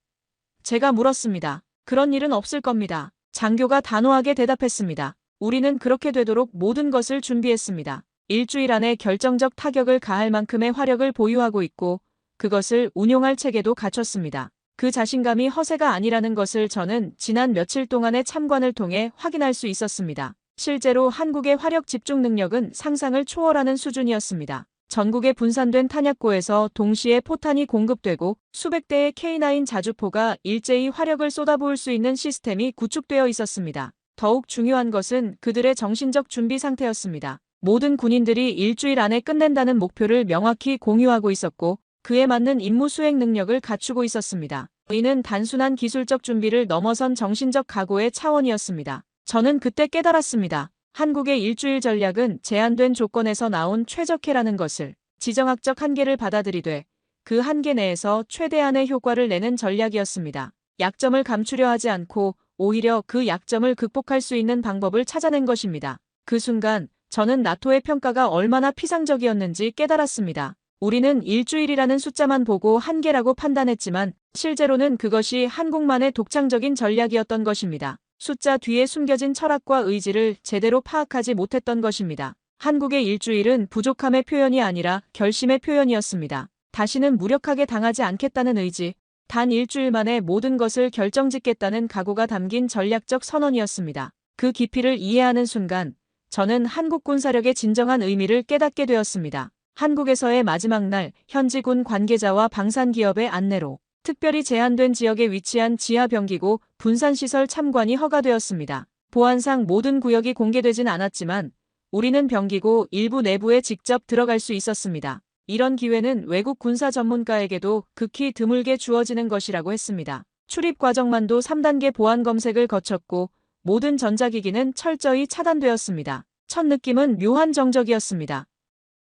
제가 물었습니다. 그런 일은 없을 겁니다. 장교가 단호하게 대답했습니다. 우리는 그렇게 되도록 모든 것을 준비했습니다. 일주일 안에 결정적 타격을 가할 만큼의 화력을 보유하고 있고 그것을 운용할 체계도 갖췄습니다. 그 자신감이 허세가 아니라는 것을 저는 지난 며칠 동안의 참관을 통해 확인할 수 있었습니다. 실제로 한국의 화력 집중 능력은 상상을 초월하는 수준이었습니다. 전국에 분산된 탄약고에서 동시에 포탄이 공급되고 수백 대의 K9 자주포가 일제히 화력을 쏟아부을 수 있는 시스템이 구축되어 있었습니다. 더욱 중요한 것은 그들의 정신적 준비 상태였습니다. 모든 군인들이 일주일 안에 끝낸다는 목표를 명확히 공유하고 있었고 그에 맞는 임무 수행 능력을 갖추고 있었습니다. 이는 단순한 기술적 준비를 넘어선 정신적 각오의 차원이었습니다. 저는 그때 깨달았습니다. 한국의 일주일 전략은 제한된 조건에서 나온 최적해라는 것을, 지정학적 한계를 받아들이되 그 한계 내에서 최대한의 효과를 내는 전략이었습니다. 약점을 감추려 하지 않고 오히려 그 약점을 극복할 수 있는 방법을 찾아낸 것입니다. 그 순간 저는 나토의 평가가 얼마나 피상적이었는지 깨달았습니다. 우리는 일주일이라는 숫자만 보고 한계라고 판단했지만 실제로는 그것이 한국만의 독창적인 전략이었던 것입니다. 숫자 뒤에 숨겨진 철학과 의지를 제대로 파악하지 못했던 것입니다. 한국의 일주일은 부족함의 표현이 아니라 결심의 표현이었습니다. 다시는 무력하게 당하지 않겠다는 의지, 단 일주일 만에 모든 것을 결정짓겠다는 각오가 담긴 전략적 선언이었습니다. 그 깊이를 이해하는 순간 저는 한국 군사력의 진정한 의미를 깨닫게 되었습니다. 한국에서의 마지막 날, 현지군 관계자와 방산기업의 안내로 특별히 제한된 지역에 위치한 지하병기고 분산시설 참관이 허가되었습니다. 보안상 모든 구역이 공개되진 않았지만 우리는 병기고 일부 내부에 직접 들어갈 수 있었습니다. 이런 기회는 외국 군사 전문가에게도 극히 드물게 주어지는 것이라고 했습니다. 출입 과정만도 3단계 보안 검색을 거쳤고 모든 전자기기는 철저히 차단되었습니다. 첫 느낌은 묘한 정적이었습니다.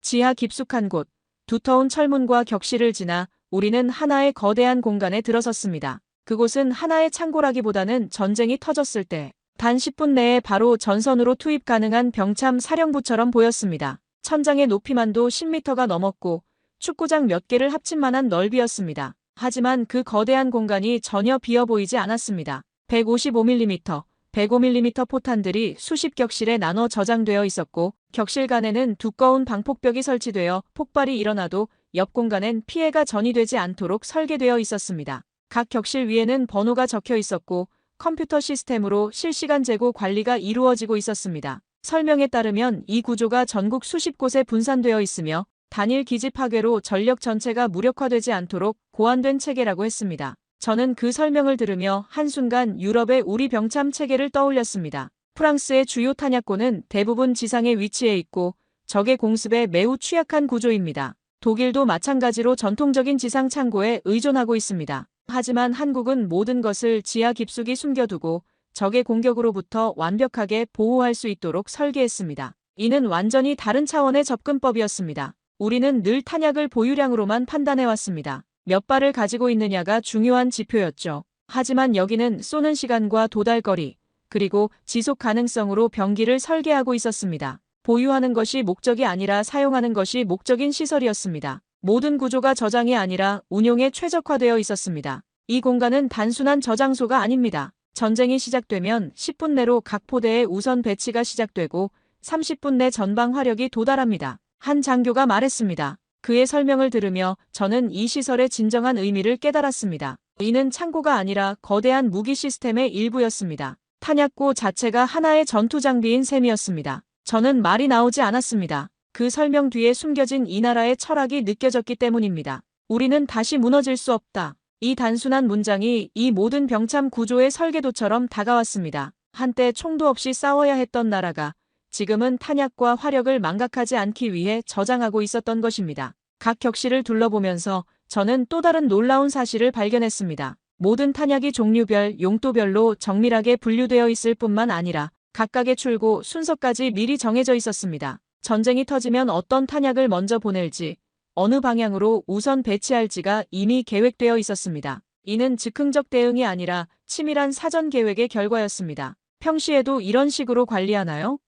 지하 깊숙한 곳, 두터운 철문과 격실을 지나 우리는 하나의 거대한 공간에 들어섰습니다. 그곳은 하나의 창고라기보다는 전쟁이 터졌을 때 단 10분 내에 바로 전선으로 투입 가능한 병참 사령부처럼 보였습니다. 천장의 높이만도 10m가 넘었고 축구장 몇 개를 합친 만한 넓이였습니다. 하지만 그 거대한 공간이 전혀 비어 보이지 않았습니다. 155mm, 105mm 포탄들이 수십 격실에 나눠 저장되어 있었고 격실 간에는 두꺼운 방폭벽이 설치되어 폭발이 일어나도 옆 공간엔 피해가 전이되지 않도록 설계되어 있었습니다. 각 격실 위에는 번호가 적혀 있었고 컴퓨터 시스템으로 실시간 재고 관리가 이루어지고 있었습니다. 설명에 따르면 이 구조가 전국 수십 곳에 분산되어 있으며 단일 기지 파괴로 전력 전체가 무력화되지 않도록 고안된 체계라고 했습니다. 저는 그 설명을 들으며 한순간 유럽의 우리 병참 체계를 떠올렸습니다. 프랑스의 주요 탄약고는 대부분 지상에 위치해 있고 적의 공습에 매우 취약한 구조입니다. 독일도 마찬가지로 전통적인 지상 창고에 의존하고 있습니다. 하지만 한국은 모든 것을 지하 깊숙이 숨겨두고 적의 공격으로부터 완벽하게 보호할 수 있도록 설계했습니다. 이는 완전히 다른 차원의 접근법이었습니다. 우리는 늘 탄약을 보유량으로만 판단해왔습니다. 몇 발을 가지고 있느냐가 중요한 지표였죠. 하지만 여기는 쏘는 시간과 도달거리, 그리고 지속 가능성으로 병기를 설계하고 있었습니다. 보유하는 것이 목적이 아니라 사용하는 것이 목적인 시설이었습니다. 모든 구조가 저장이 아니라 운용에 최적화되어 있었습니다. 이 공간은 단순한 저장소가 아닙니다. 전쟁이 시작되면 10분 내로 각 포대의 우선 배치가 시작되고 30분 내 전방 화력이 도달합니다. 한 장교가 말했습니다. 그의 설명을 들으며 저는 이 시설의 진정한 의미를 깨달았습니다. 이는 창고가 아니라 거대한 무기 시스템의 일부였습니다. 탄약고 자체가 하나의 전투 장비인 셈이었습니다. 저는 말이 나오지 않았습니다. 그 설명 뒤에 숨겨진 이 나라의 철학이 느껴졌기 때문입니다. 우리는 다시 무너질 수 없다. 이 단순한 문장이 이 모든 병참 구조의 설계도처럼 다가왔습니다. 한때 총도 없이 싸워야 했던 나라가 지금은 탄약과 화력을 망각하지 않기 위해 저장하고 있었던 것입니다. 각 격실을 둘러보면서 저는 또 다른 놀라운 사실을 발견했습니다. 모든 탄약이 종류별, 용도별로 정밀하게 분류되어 있을 뿐만 아니라 각각의 출고 순서까지 미리 정해져 있었습니다. 전쟁이 터지면 어떤 탄약을 먼저 보낼지, 어느 방향으로 우선 배치할지가 이미 계획되어 있었습니다. 이는 즉흥적 대응이 아니라 치밀한 사전 계획의 결과였습니다. 평시에도 이런 식으로 관리하나요?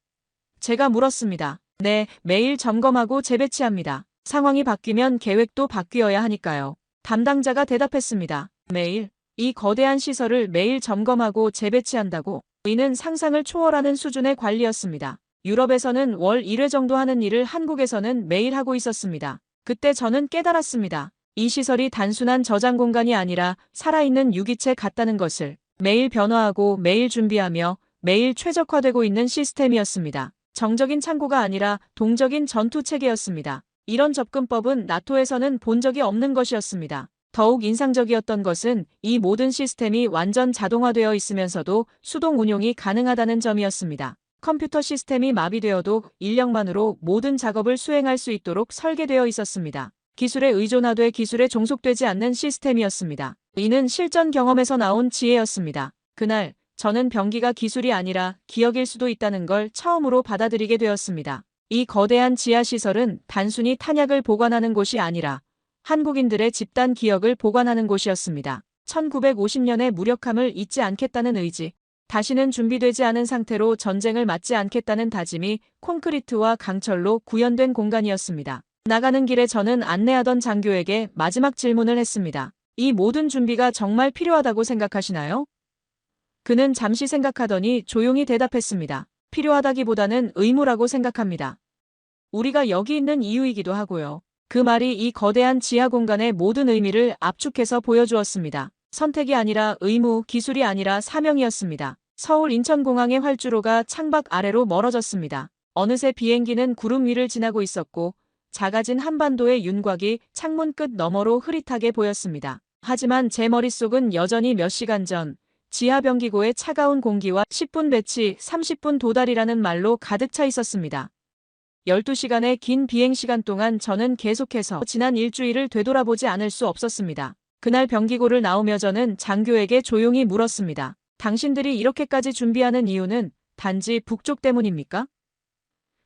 제가 물었습니다. 네, 매일 점검하고 재배치합니다. 상황이 바뀌면 계획도 바뀌어야 하니까요. 담당자가 대답했습니다. 매일? 이 거대한 시설을 매일 점검하고 재배치한다고? 이는 상상을 초월하는 수준의 관리였습니다. 유럽에서는 월 1회 정도 하는 일을 한국에서는 매일 하고 있었습니다. 그때 저는 깨달았습니다. 이 시설이 단순한 저장 공간이 아니라 살아있는 유기체 같다는 것을. 매일 변화하고 매일 준비하며 매일 최적화되고 있는 시스템이었습니다. 정적인 창고가 아니라 동적인 전투 체계였습니다. 이런 접근법은 나토에서는 본 적이 없는 것이었습니다. 더욱 인상적이었던 것은 이 모든 시스템이 완전 자동화되어 있으면서도 수동 운용이 가능하다는 점이었습니다. 컴퓨터 시스템이 마비되어도 인력만으로 모든 작업을 수행할 수 있도록 설계되어 있었습니다. 기술에 의존하되 기술에 종속되지 않는 시스템이었습니다. 이는 실전 경험에서 나온 지혜였습니다. 그날 저는 병기가 기술이 아니라 기억일 수도 있다는 걸 처음으로 받아들이게 되었습니다. 이 거대한 지하시설은 단순히 탄약을 보관하는 곳이 아니라 한국인들의 집단 기억을 보관하는 곳이었습니다. 1950년의 무력함을 잊지 않겠다는 의지, 다시는 준비되지 않은 상태로 전쟁을 맞지 않겠다는 다짐이 콘크리트와 강철로 구현된 공간이었습니다. 나가는 길에 저는 안내하던 장교에게 마지막 질문을 했습니다. 이 모든 준비가 정말 필요하다고 생각하시나요? 그는 잠시 생각하더니 조용히 대답했습니다. 필요하다기보다는 의무라고 생각합니다. 우리가 여기 있는 이유이기도 하고요. 그 말이 이 거대한 지하 공간의 모든 의미를 압축해서 보여주었습니다. 선택이 아니라 의무, 기술이 아니라 사명이었습니다. 서울 인천공항의 활주로가 창밖 아래로 멀어졌습니다. 어느새 비행기는 구름 위를 지나고 있었고 작아진 한반도의 윤곽이 창문 끝 너머로 흐릿하게 보였습니다. 하지만 제 머릿속은 여전히 몇 시간 전 지하병기고의 차가운 공기와 10분 배치, 30분 도달이라는 말로 가득 차 있었습니다. 12시간의 긴 비행시간 동안 저는 계속해서 지난 일주일을 되돌아보지 않을 수 없었습니다. 그날 병기고를 나오며 저는 장교에게 조용히 물었습니다. 당신들이 이렇게까지 준비하는 이유는 단지 북쪽 때문입니까?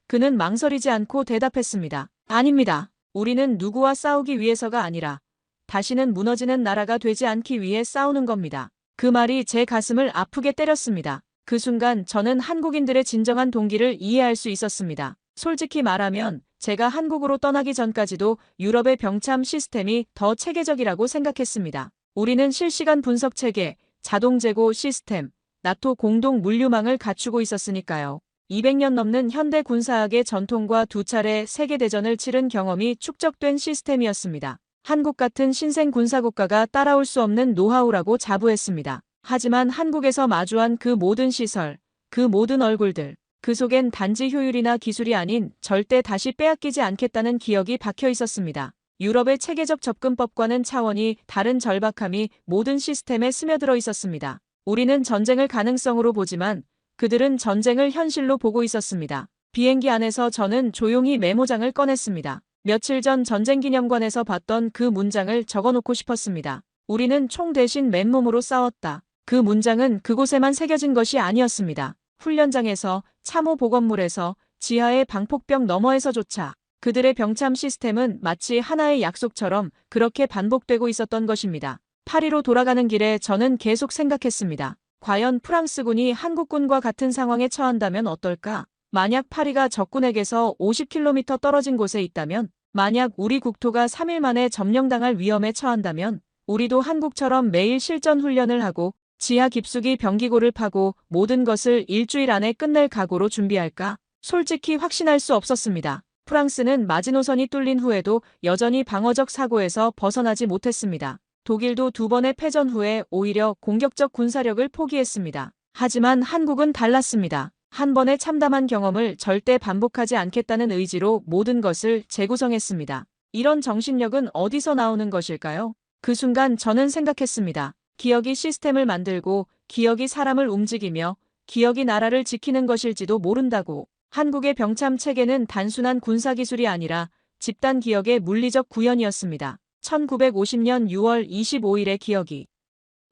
그는 망설이지 않고 대답했습니다. 아닙니다. 우리는 누구와 싸우기 위해서가 아니라 다시는 무너지는 나라가 되지 않기 위해 싸우는 겁니다. 그 말이 제 가슴을 아프게 때렸습니다. 그 순간 저는 한국인들의 진정한 동기를 이해할 수 있었습니다. 솔직히 말하면 제가 한국으로 떠나기 전까지도 유럽의 병참 시스템이 더 체계적이라고 생각했습니다. 우리는 실시간 분석 체계, 자동 재고 시스템, 나토 공동 물류망을 갖추고 있었으니까요. 200년 넘는 현대 군사학의 전통과 두 차례 세계대전을 치른 경험이 축적된 시스템이었습니다. 한국 같은 신생 군사국가가 따라올 수 없는 노하우라고 자부했습니다. 하지만 한국에서 마주한 그 모든 시설, 그 모든 얼굴들, 그 속엔 단지 효율이나 기술이 아닌 절대 다시 빼앗기지 않겠다는 기억이 박혀 있었습니다. 유럽의 체계적 접근법과는 차원이 다른 절박함이 모든 시스템에 스며들어 있었습니다. 우리는 전쟁을 가능성으로 보지만 그들은 전쟁을 현실로 보고 있었습니다. 비행기 안에서 저는 조용히 메모장을 꺼냈습니다. 며칠 전 전쟁기념관에서 봤던 그 문장을 적어놓고 싶었습니다. 우리는 총 대신 맨몸으로 싸웠다. 그 문장은 그곳에만 새겨진 것이 아니었습니다. 훈련장에서, 참호 보건물에서, 지하의 방폭벽 너머에서조차 그들의 병참 시스템은 마치 하나의 약속처럼 그렇게 반복되고 있었던 것입니다. 파리로 돌아가는 길에 저는 계속 생각했습니다. 과연 프랑스군이 한국군과 같은 상황에 처한다면 어떨까? 만약 파리가 적군에게서 50km 떨어진 곳에 있다면, 만약 우리 국토가 3일 만에 점령당할 위험에 처한다면, 우리도 한국처럼 매일 실전 훈련을 하고 지하 깊숙이 병기고를 파고 모든 것을 일주일 안에 끝낼 각오로 준비할까? 솔직히 확신할 수 없었습니다. 프랑스는 마지노선이 뚫린 후에도 여전히 방어적 사고에서 벗어나지 못했습니다. 독일도 2번의 패전 후에 오히려 공격적 군사력을 포기했습니다. 하지만 한국은 달랐습니다. 한 번의 참담한 경험을 절대 반복하지 않겠다는 의지로 모든 것을 재구성했습니다. 이런 정신력은 어디서 나오는 것일까요? 그 순간 저는 생각했습니다. 기억이 시스템을 만들고 기억이 사람을 움직이며 기억이 나라를 지키는 것일지도 모른다고. 한국의 병참 체계는 단순한 군사기술이 아니라 집단 기억의 물리적 구현이었습니다. 1950년 6월 25일의 기억이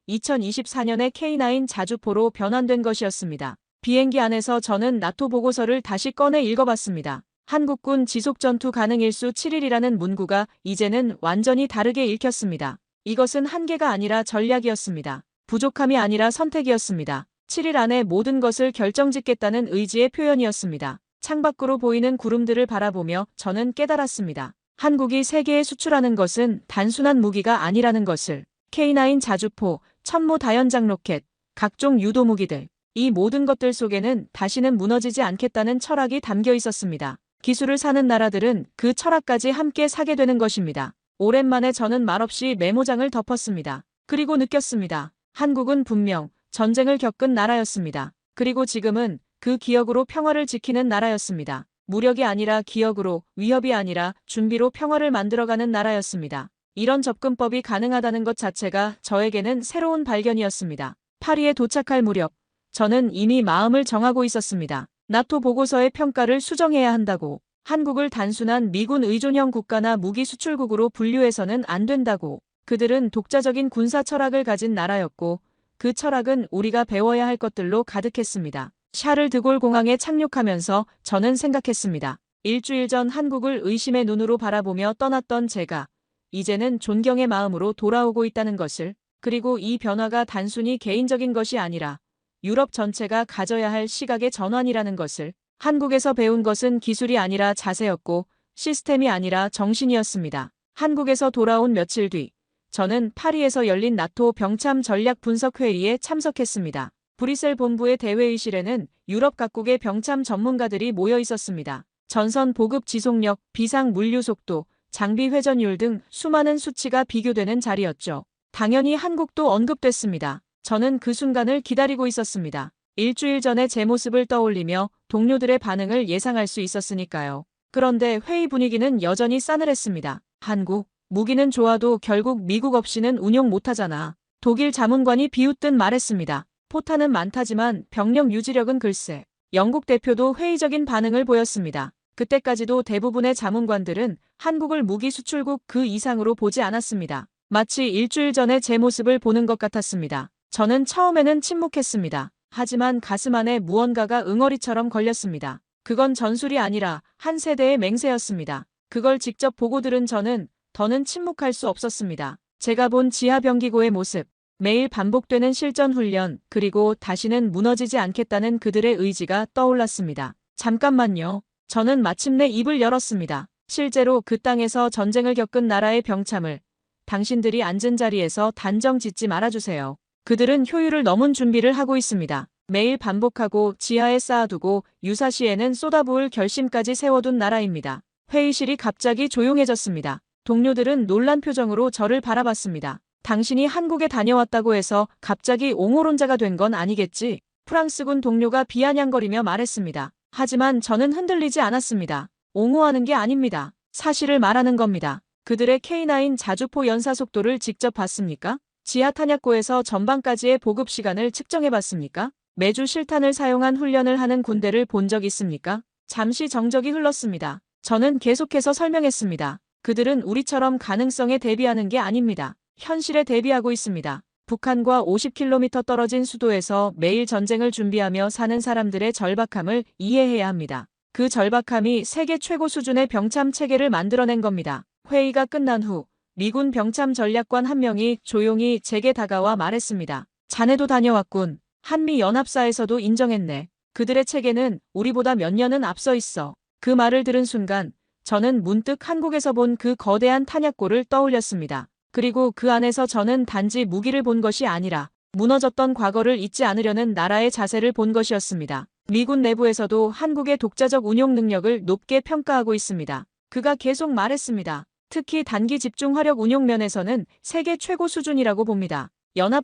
2024년의 K9 자주포로 변환된 것이었습니다. 비행기 안에서 저는 나토 보고서를 다시 꺼내 읽어봤습니다. 한국군 지속전투 가능 일수 7일이라는 문구가 이제는 완전히 다르게 읽혔습니다. 이것은 한계가 아니라 전략이었습니다. 부족함이 아니라 선택이었습니다. 7일 안에 모든 것을 결정짓겠다는 의지의 표현이었습니다. 창밖으로 보이는 구름들을 바라보며 저는 깨달았습니다. 한국이 세계에 수출하는 것은 단순한 무기가 아니라는 것을. K9 자주포, 천무 다연장 로켓, 각종 유도 무기들. 이 모든 것들 속에는 다시는 무너지지 않겠다는 철학이 담겨 있었습니다. 기술을 사는 나라들은 그 철학까지 함께 사게 되는 것입니다. 오랜만에 저는 말없이 메모장을 덮었습니다. 그리고 느꼈습니다. 한국은 분명 전쟁을 겪은 나라였습니다. 그리고 지금은 그 기억으로 평화를 지키는 나라였습니다. 무력이 아니라 기억으로, 위협이 아니라 준비로 평화를 만들어가는 나라였습니다. 이런 접근법이 가능하다는 것 자체가 저에게는 새로운 발견이었습니다. 파리에 도착할 무렵, 저는 이미 마음을 정하고 있었습니다. 나토 보고서의 평가를 수정해야 한다고. 한국을 단순한 미군 의존형 국가나 무기 수출국으로 분류해서는 안 된다고. 그들은 독자적인 군사 철학을 가진 나라였고 그 철학은 우리가 배워야 할 것들로 가득했습니다. 샤를 드골 공항에 착륙하면서 저는 생각했습니다. 일주일 전 한국을 의심의 눈으로 바라보며 떠났던 제가 이제는 존경의 마음으로 돌아오고 있다는 것을, 그리고 이 변화가 단순히 개인적인 것이 아니라 유럽 전체가 가져야 할 시각의 전환이라는 것을, 한국에서 배운 것은 기술이 아니라 자세였고 시스템이 아니라 정신이었습니다. 한국에서 돌아온 며칠 뒤, 저는 파리에서 열린 나토 병참 전략 분석 회의에 참석했습니다. 브뤼셀 본부의 대회의실에는 유럽 각국의 병참 전문가들이 모여 있었습니다. 전선 보급 지속력, 비상 물류 속도, 장비 회전율 등 수많은 수치가 비교되는 자리였죠. 당연히 한국도 언급됐습니다. 저는 그 순간을 기다리고 있었습니다. 일주일 전에 제 모습을 떠올리며 동료들의 반응을 예상할 수 있었으니까요. 그런데 회의 분위기는 여전히 싸늘했습니다. 한국, 무기는 좋아도 결국 미국 없이는 운용 못하잖아. 독일 자문관이 비웃듯 말했습니다. 포탄은 많다지만 병력 유지력은 글쎄. 영국 대표도 회의적인 반응을 보였습니다. 그때까지도 대부분의 자문관들은 한국을 무기 수출국 그 이상으로 보지 않았습니다. 마치 일주일 전에 제 모습을 보는 것 같았습니다. 저는 처음에는 침묵했습니다. 하지만 가슴 안에 무언가가 응어리처럼 걸렸습니다. 그건 전술이 아니라 한 세대의 맹세였습니다. 그걸 직접 보고 들은 저는 더는 침묵할 수 없었습니다. 제가 본 지하병기고의 모습, 매일 반복되는 실전 훈련, 그리고 다시는 무너지지 않겠다는 그들의 의지가 떠올랐습니다. 잠깐만요. 저는 마침내 입을 열었습니다. 실제로 그 땅에서 전쟁을 겪은 나라의 병참을 당신들이 앉은 자리에서 단정 짓지 말아주세요. 그들은 효율을 넘은 준비를 하고 있습니다. 매일 반복하고 지하에 쌓아두고 유사시에는 쏟아부을 결심까지 세워둔 나라입니다. 회의실이 갑자기 조용해졌습니다. 동료들은 놀란 표정으로 저를 바라봤습니다. 당신이 한국에 다녀왔다고 해서 갑자기 옹호론자가 된 건 아니겠지? 프랑스군 동료가 비아냥거리며 말했습니다. 하지만 저는 흔들리지 않았습니다. 옹호하는 게 아닙니다. 사실을 말하는 겁니다. 그들의 K9 자주포 연사 속도를 직접 봤습니까? 지하 탄약고에서 전방까지의 보급 시간을 측정해봤습니까? 매주 실탄을 사용한 훈련을 하는 군대를 본 적 있습니까? 잠시 정적이 흘렀습니다. 저는 계속해서 설명했습니다. 그들은 우리처럼 가능성에 대비하는 게 아닙니다. 현실에 대비하고 있습니다. 북한과 50km 떨어진 수도에서 매일 전쟁을 준비하며 사는 사람들의 절박함을 이해해야 합니다. 그 절박함이 세계 최고 수준의 병참 체계를 만들어낸 겁니다. 회의가 끝난 후 미군 병참 전략관 한 명이 조용히 제게 다가와 말했습니다. 자네도 다녀왔군. 한미연합사에서도 인정했네. 그들의 체계는 우리보다 몇 년은 앞서 있어. 그 말을 들은 순간 저는 문득 한국에서 본 그 거대한 탄약고를 떠올렸습니다. 그리고 그 안에서 저는 단지 무기를 본 것이 아니라 무너졌던 과거를 잊지 않으려는 나라의 자세를 본 것이었습니다. 미군 내부에서도 한국의 독자적 운용 능력을 높게 평가하고 있습니다. 그가 계속 말했습니다. 특히 단기 집중 화력 운용 면에서는 세계 최고 수준이라고 봅니다.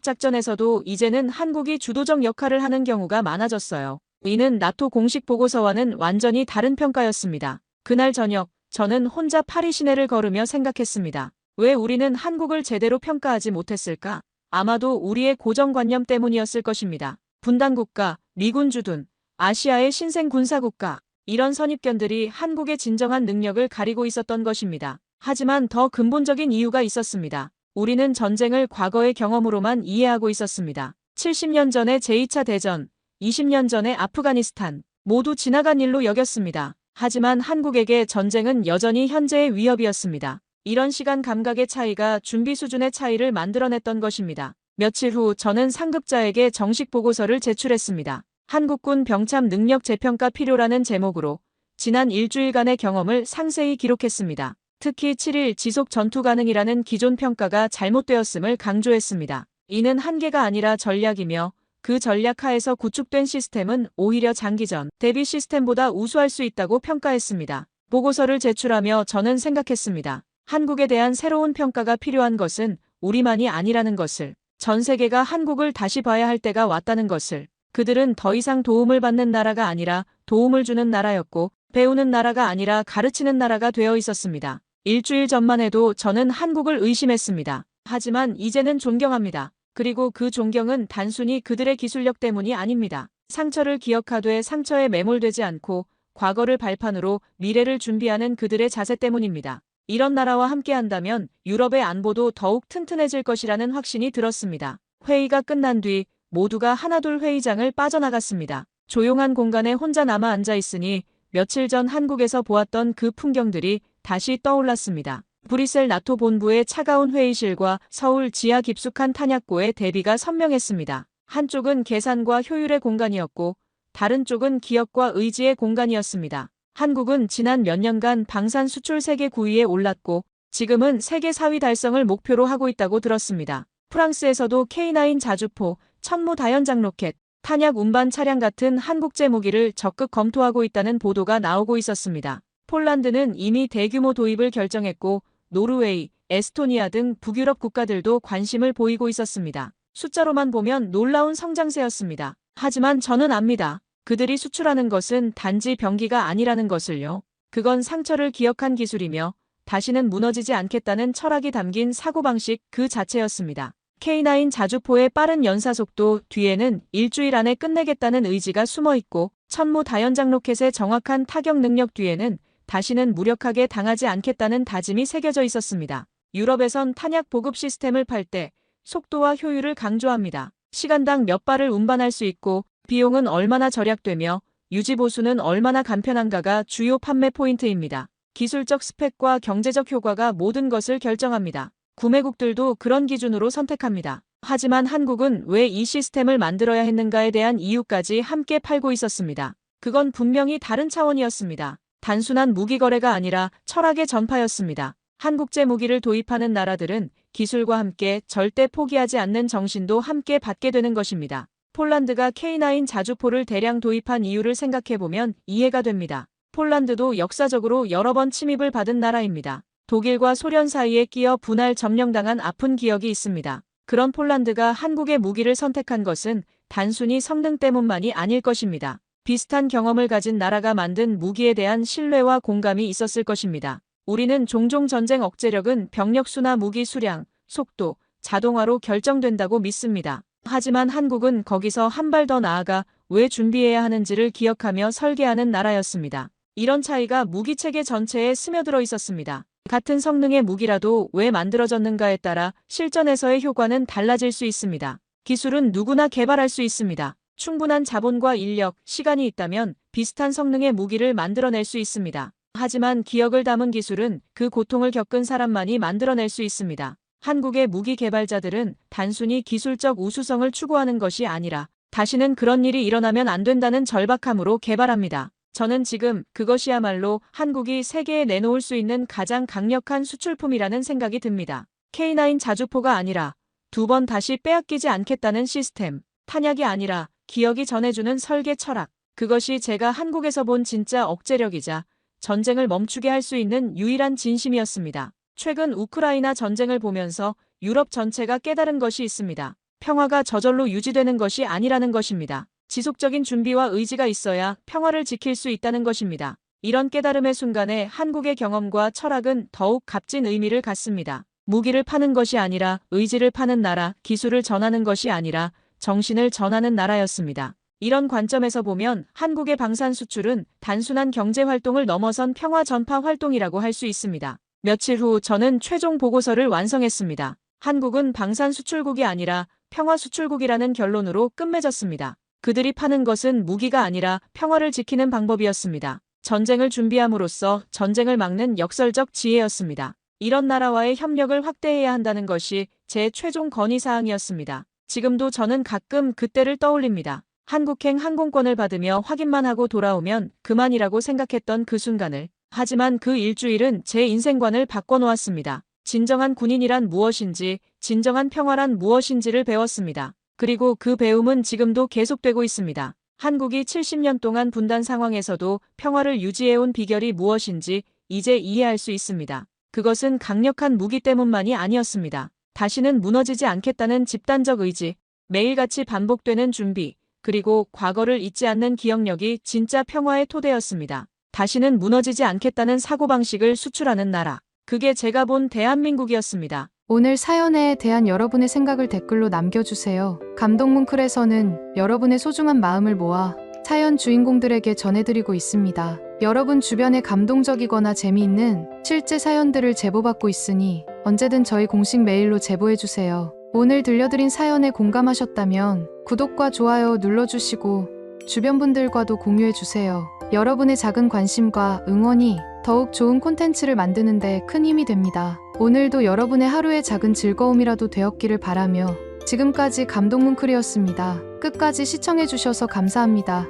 연합작전에서도 이제는 한국이 주도적 역할을 하는 경우가 많아졌어요. 이는 나토 공식 보고서와는 완전히 다른 평가였습니다. 그날 저녁, 저는 혼자 파리 시내를 걸으며 생각했습니다. 왜 우리는 한국을 제대로 평가하지 못했을까? 아마도 우리의 고정관념 때문이었을 것입니다. 분단국가, 미군 주둔, 아시아의 신생 군사국가, 이런 선입견들이 한국의 진정한 능력을 가리고 있었던 것입니다. 하지만 더 근본적인 이유가 있었습니다. 우리는 전쟁을 과거의 경험으로만 이해하고 있었습니다. 70년 전의 제2차 대전, 20년 전의 아프가니스탄, 모두 지나간 일로 여겼습니다. 하지만 한국에게 전쟁은 여전히 현재의 위협이었습니다. 이런 시간 감각의 차이가 준비 수준의 차이를 만들어냈던 것입니다. 며칠 후 저는 상급자에게 정식 보고서를 제출했습니다. 한국군 병참 능력 재평가 필요라는 제목으로 지난 일주일간의 경험을 상세히 기록했습니다. 특히 7일 지속 전투 가능이라는 기존 평가가 잘못되었음을 강조했습니다. 이는 한계가 아니라 전략이며 그 전략 하에서 구축된 시스템은 오히려 장기전 대비 시스템보다 우수할 수 있다고 평가했습니다. 보고서를 제출하며 저는 생각했습니다. 한국에 대한 새로운 평가가 필요한 것은 우리만이 아니라는 것을, 전 세계가 한국을 다시 봐야 할 때가 왔다는 것을. 그들은 더 이상 도움을 받는 나라가 아니라 도움을 주는 나라였고 배우는 나라가 아니라 가르치는 나라가 되어 있었습니다. 일주일 전만 해도 저는 한국을 의심했습니다. 하지만 이제는 존경합니다. 그리고 그 존경은 단순히 그들의 기술력 때문이 아닙니다. 상처를 기억하되 상처에 매몰되지 않고 과거를 발판으로 미래를 준비하는 그들의 자세 때문입니다. 이런 나라와 함께한다면 유럽의 안보도 더욱 튼튼해질 것이라는 확신이 들었습니다. 회의가 끝난 뒤 모두가 하나둘 회의장을 빠져나갔습니다. 조용한 공간에 혼자 남아 앉아 있으니 며칠 전 한국에서 보았던 그 풍경들이 다시 떠올랐습니다. 브뤼셀 나토 본부의 차가운 회의실과 서울 지하 깊숙한 탄약고의 대비가 선명했습니다. 한쪽은 계산과 효율의 공간이었고 다른 쪽은 기억과 의지의 공간이었습니다. 한국은 지난 몇 년간 방산 수출 세계 9위에 올랐고 지금은 세계 4위 달성을 목표로 하고 있다고 들었습니다. 프랑스에서도 K9 자주포, 천무 다연장 로켓, 탄약 운반 차량 같은 한국제 무기를 적극 검토하고 있다는 보도가 나오고 있었습니다. 폴란드는 이미 대규모 도입을 결정했고 노르웨이, 에스토니아 등 북유럽 국가들도 관심을 보이고 있었습니다. 숫자로만 보면 놀라운 성장세였습니다. 하지만 저는 압니다. 그들이 수출하는 것은 단지 병기가 아니라는 것을요. 그건 상처를 기억한 기술이며 다시는 무너지지 않겠다는 철학이 담긴 사고방식 그 자체였습니다. K9 자주포의 빠른 연사속도 뒤에는 일주일 안에 끝내겠다는 의지가 숨어있고 천무 다연장 로켓의 정확한 타격 능력 뒤에는 다시는 무력하게 당하지 않겠다는 다짐이 새겨져 있었습니다. 유럽에선 탄약 보급 시스템을 팔 때 속도와 효율을 강조합니다. 시간당 몇 발을 운반할 수 있고 비용은 얼마나 절약되며 유지 보수는 얼마나 간편한가가 주요 판매 포인트입니다. 기술적 스펙과 경제적 효과가 모든 것을 결정합니다. 구매국들도 그런 기준으로 선택합니다. 하지만 한국은 왜 이 시스템을 만들어야 했는가에 대한 이유까지 함께 팔고 있었습니다. 그건 분명히 다른 차원이었습니다. 단순한 무기 거래가 아니라 철학의 전파였습니다. 한국제 무기를 도입하는 나라들은 기술과 함께 절대 포기하지 않는 정신도 함께 받게 되는 것입니다. 폴란드가 K9 자주포를 대량 도입한 이유를 생각해보면 이해가 됩니다. 폴란드도 역사적으로 여러 번 침입을 받은 나라입니다. 독일과 소련 사이에 끼어 분할 점령당한 아픈 기억이 있습니다. 그런 폴란드가 한국의 무기를 선택한 것은 단순히 성능 때문만이 아닐 것입니다. 비슷한 경험을 가진 나라가 만든 무기에 대한 신뢰와 공감이 있었을 것입니다. 우리는 종종 전쟁 억제력은 병력 수나 무기 수량, 속도, 자동화로 결정된다고 믿습니다. 하지만 한국은 거기서 한 발 더 나아가 왜 준비해야 하는지를 기억하며 설계하는 나라였습니다. 이런 차이가 무기체계 전체에 스며들어 있었습니다. 같은 성능의 무기라도 왜 만들어졌는가에 따라 실전에서의 효과는 달라질 수 있습니다. 기술은 누구나 개발할 수 있습니다. 충분한 자본과 인력, 시간이 있다면 비슷한 성능의 무기를 만들어낼 수 있습니다. 하지만 기억을 담은 기술은 그 고통을 겪은 사람만이 만들어낼 수 있습니다. 한국의 무기 개발자들은 단순히 기술적 우수성을 추구하는 것이 아니라 다시는 그런 일이 일어나면 안 된다는 절박함으로 개발합니다. 저는 지금 그것이야말로 한국이 세계에 내놓을 수 있는 가장 강력한 수출품이라는 생각이 듭니다. K9 자주포가 아니라 두 번 다시 빼앗기지 않겠다는 시스템, 탄약이 아니라 기억이 전해주는 설계 철학. 그것이 제가 한국에서 본 진짜 억제력이자 전쟁을 멈추게 할 수 있는 유일한 진심이었습니다. 최근 우크라이나 전쟁을 보면서 유럽 전체가 깨달은 것이 있습니다. 평화가 저절로 유지되는 것이 아니라는 것입니다. 지속적인 준비와 의지가 있어야 평화를 지킬 수 있다는 것입니다. 이런 깨달음의 순간에 한국의 경험과 철학은 더욱 값진 의미를 갖습니다. 무기를 파는 것이 아니라 의지를 파는 나라, 기술을 전하는 것이 아니라 정신을 전하는 나라였습니다. 이런 관점에서 보면 한국의 방산 수출은 단순한 경제 활동을 넘어선 평화 전파 활동이라고 할 수 있습니다. 며칠 후 저는 최종 보고서를 완성했습니다. 한국은 방산 수출국이 아니라 평화 수출국이라는 결론으로 끝맺었습니다. 그들이 파는 것은 무기가 아니라 평화를 지키는 방법이었습니다. 전쟁을 준비함으로써 전쟁을 막는 역설적 지혜였습니다. 이런 나라와의 협력을 확대해야 한다는 것이 제 최종 건의사항이었습니다. 지금도 저는 가끔 그때를 떠올립니다. 한국행 항공권을 받으며 확인만 하고 돌아오면 그만이라고 생각했던 그 순간을. 하지만 그 일주일은 제 인생관을 바꿔놓았습니다. 진정한 군인이란 무엇인지, 진정한 평화란 무엇인지를 배웠습니다. 그리고 그 배움은 지금도 계속되고 있습니다. 한국이 70년 동안 분단 상황에서도 평화를 유지해온 비결이 무엇인지 이제 이해할 수 있습니다. 그것은 강력한 무기 때문만이 아니었습니다. 다시는 무너지지 않겠다는 집단적 의지, 매일같이 반복되는 준비, 그리고 과거를 잊지 않는 기억력이 진짜 평화의 토대였습니다. 다시는 무너지지 않겠다는 사고방식을 수출하는 나라. 그게 제가 본 대한민국이었습니다. 오늘 사연에 대한 여러분의 생각을 댓글로 남겨주세요. 감동뭉클에서는 여러분의 소중한 마음을 모아 사연 주인공들에게 전해드리고 있습니다. 여러분 주변에 감동적이거나 재미있는 실제 사연들을 제보받고 있으니 언제든 저희 공식 메일로 제보해주세요. 오늘 들려드린 사연에 공감하셨다면 구독과 좋아요 눌러주시고 주변 분들과도 공유해주세요. 여러분의 작은 관심과 응원이 더욱 좋은 콘텐츠를 만드는 데 큰 힘이 됩니다. 오늘도 여러분의 하루의 작은 즐거움이라도 되었기를 바라며 지금까지 감동뭉클이었습니다. 끝까지 시청해주셔서 감사합니다.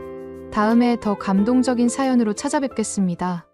다음에 더 감동적인 사연으로 찾아뵙겠습니다.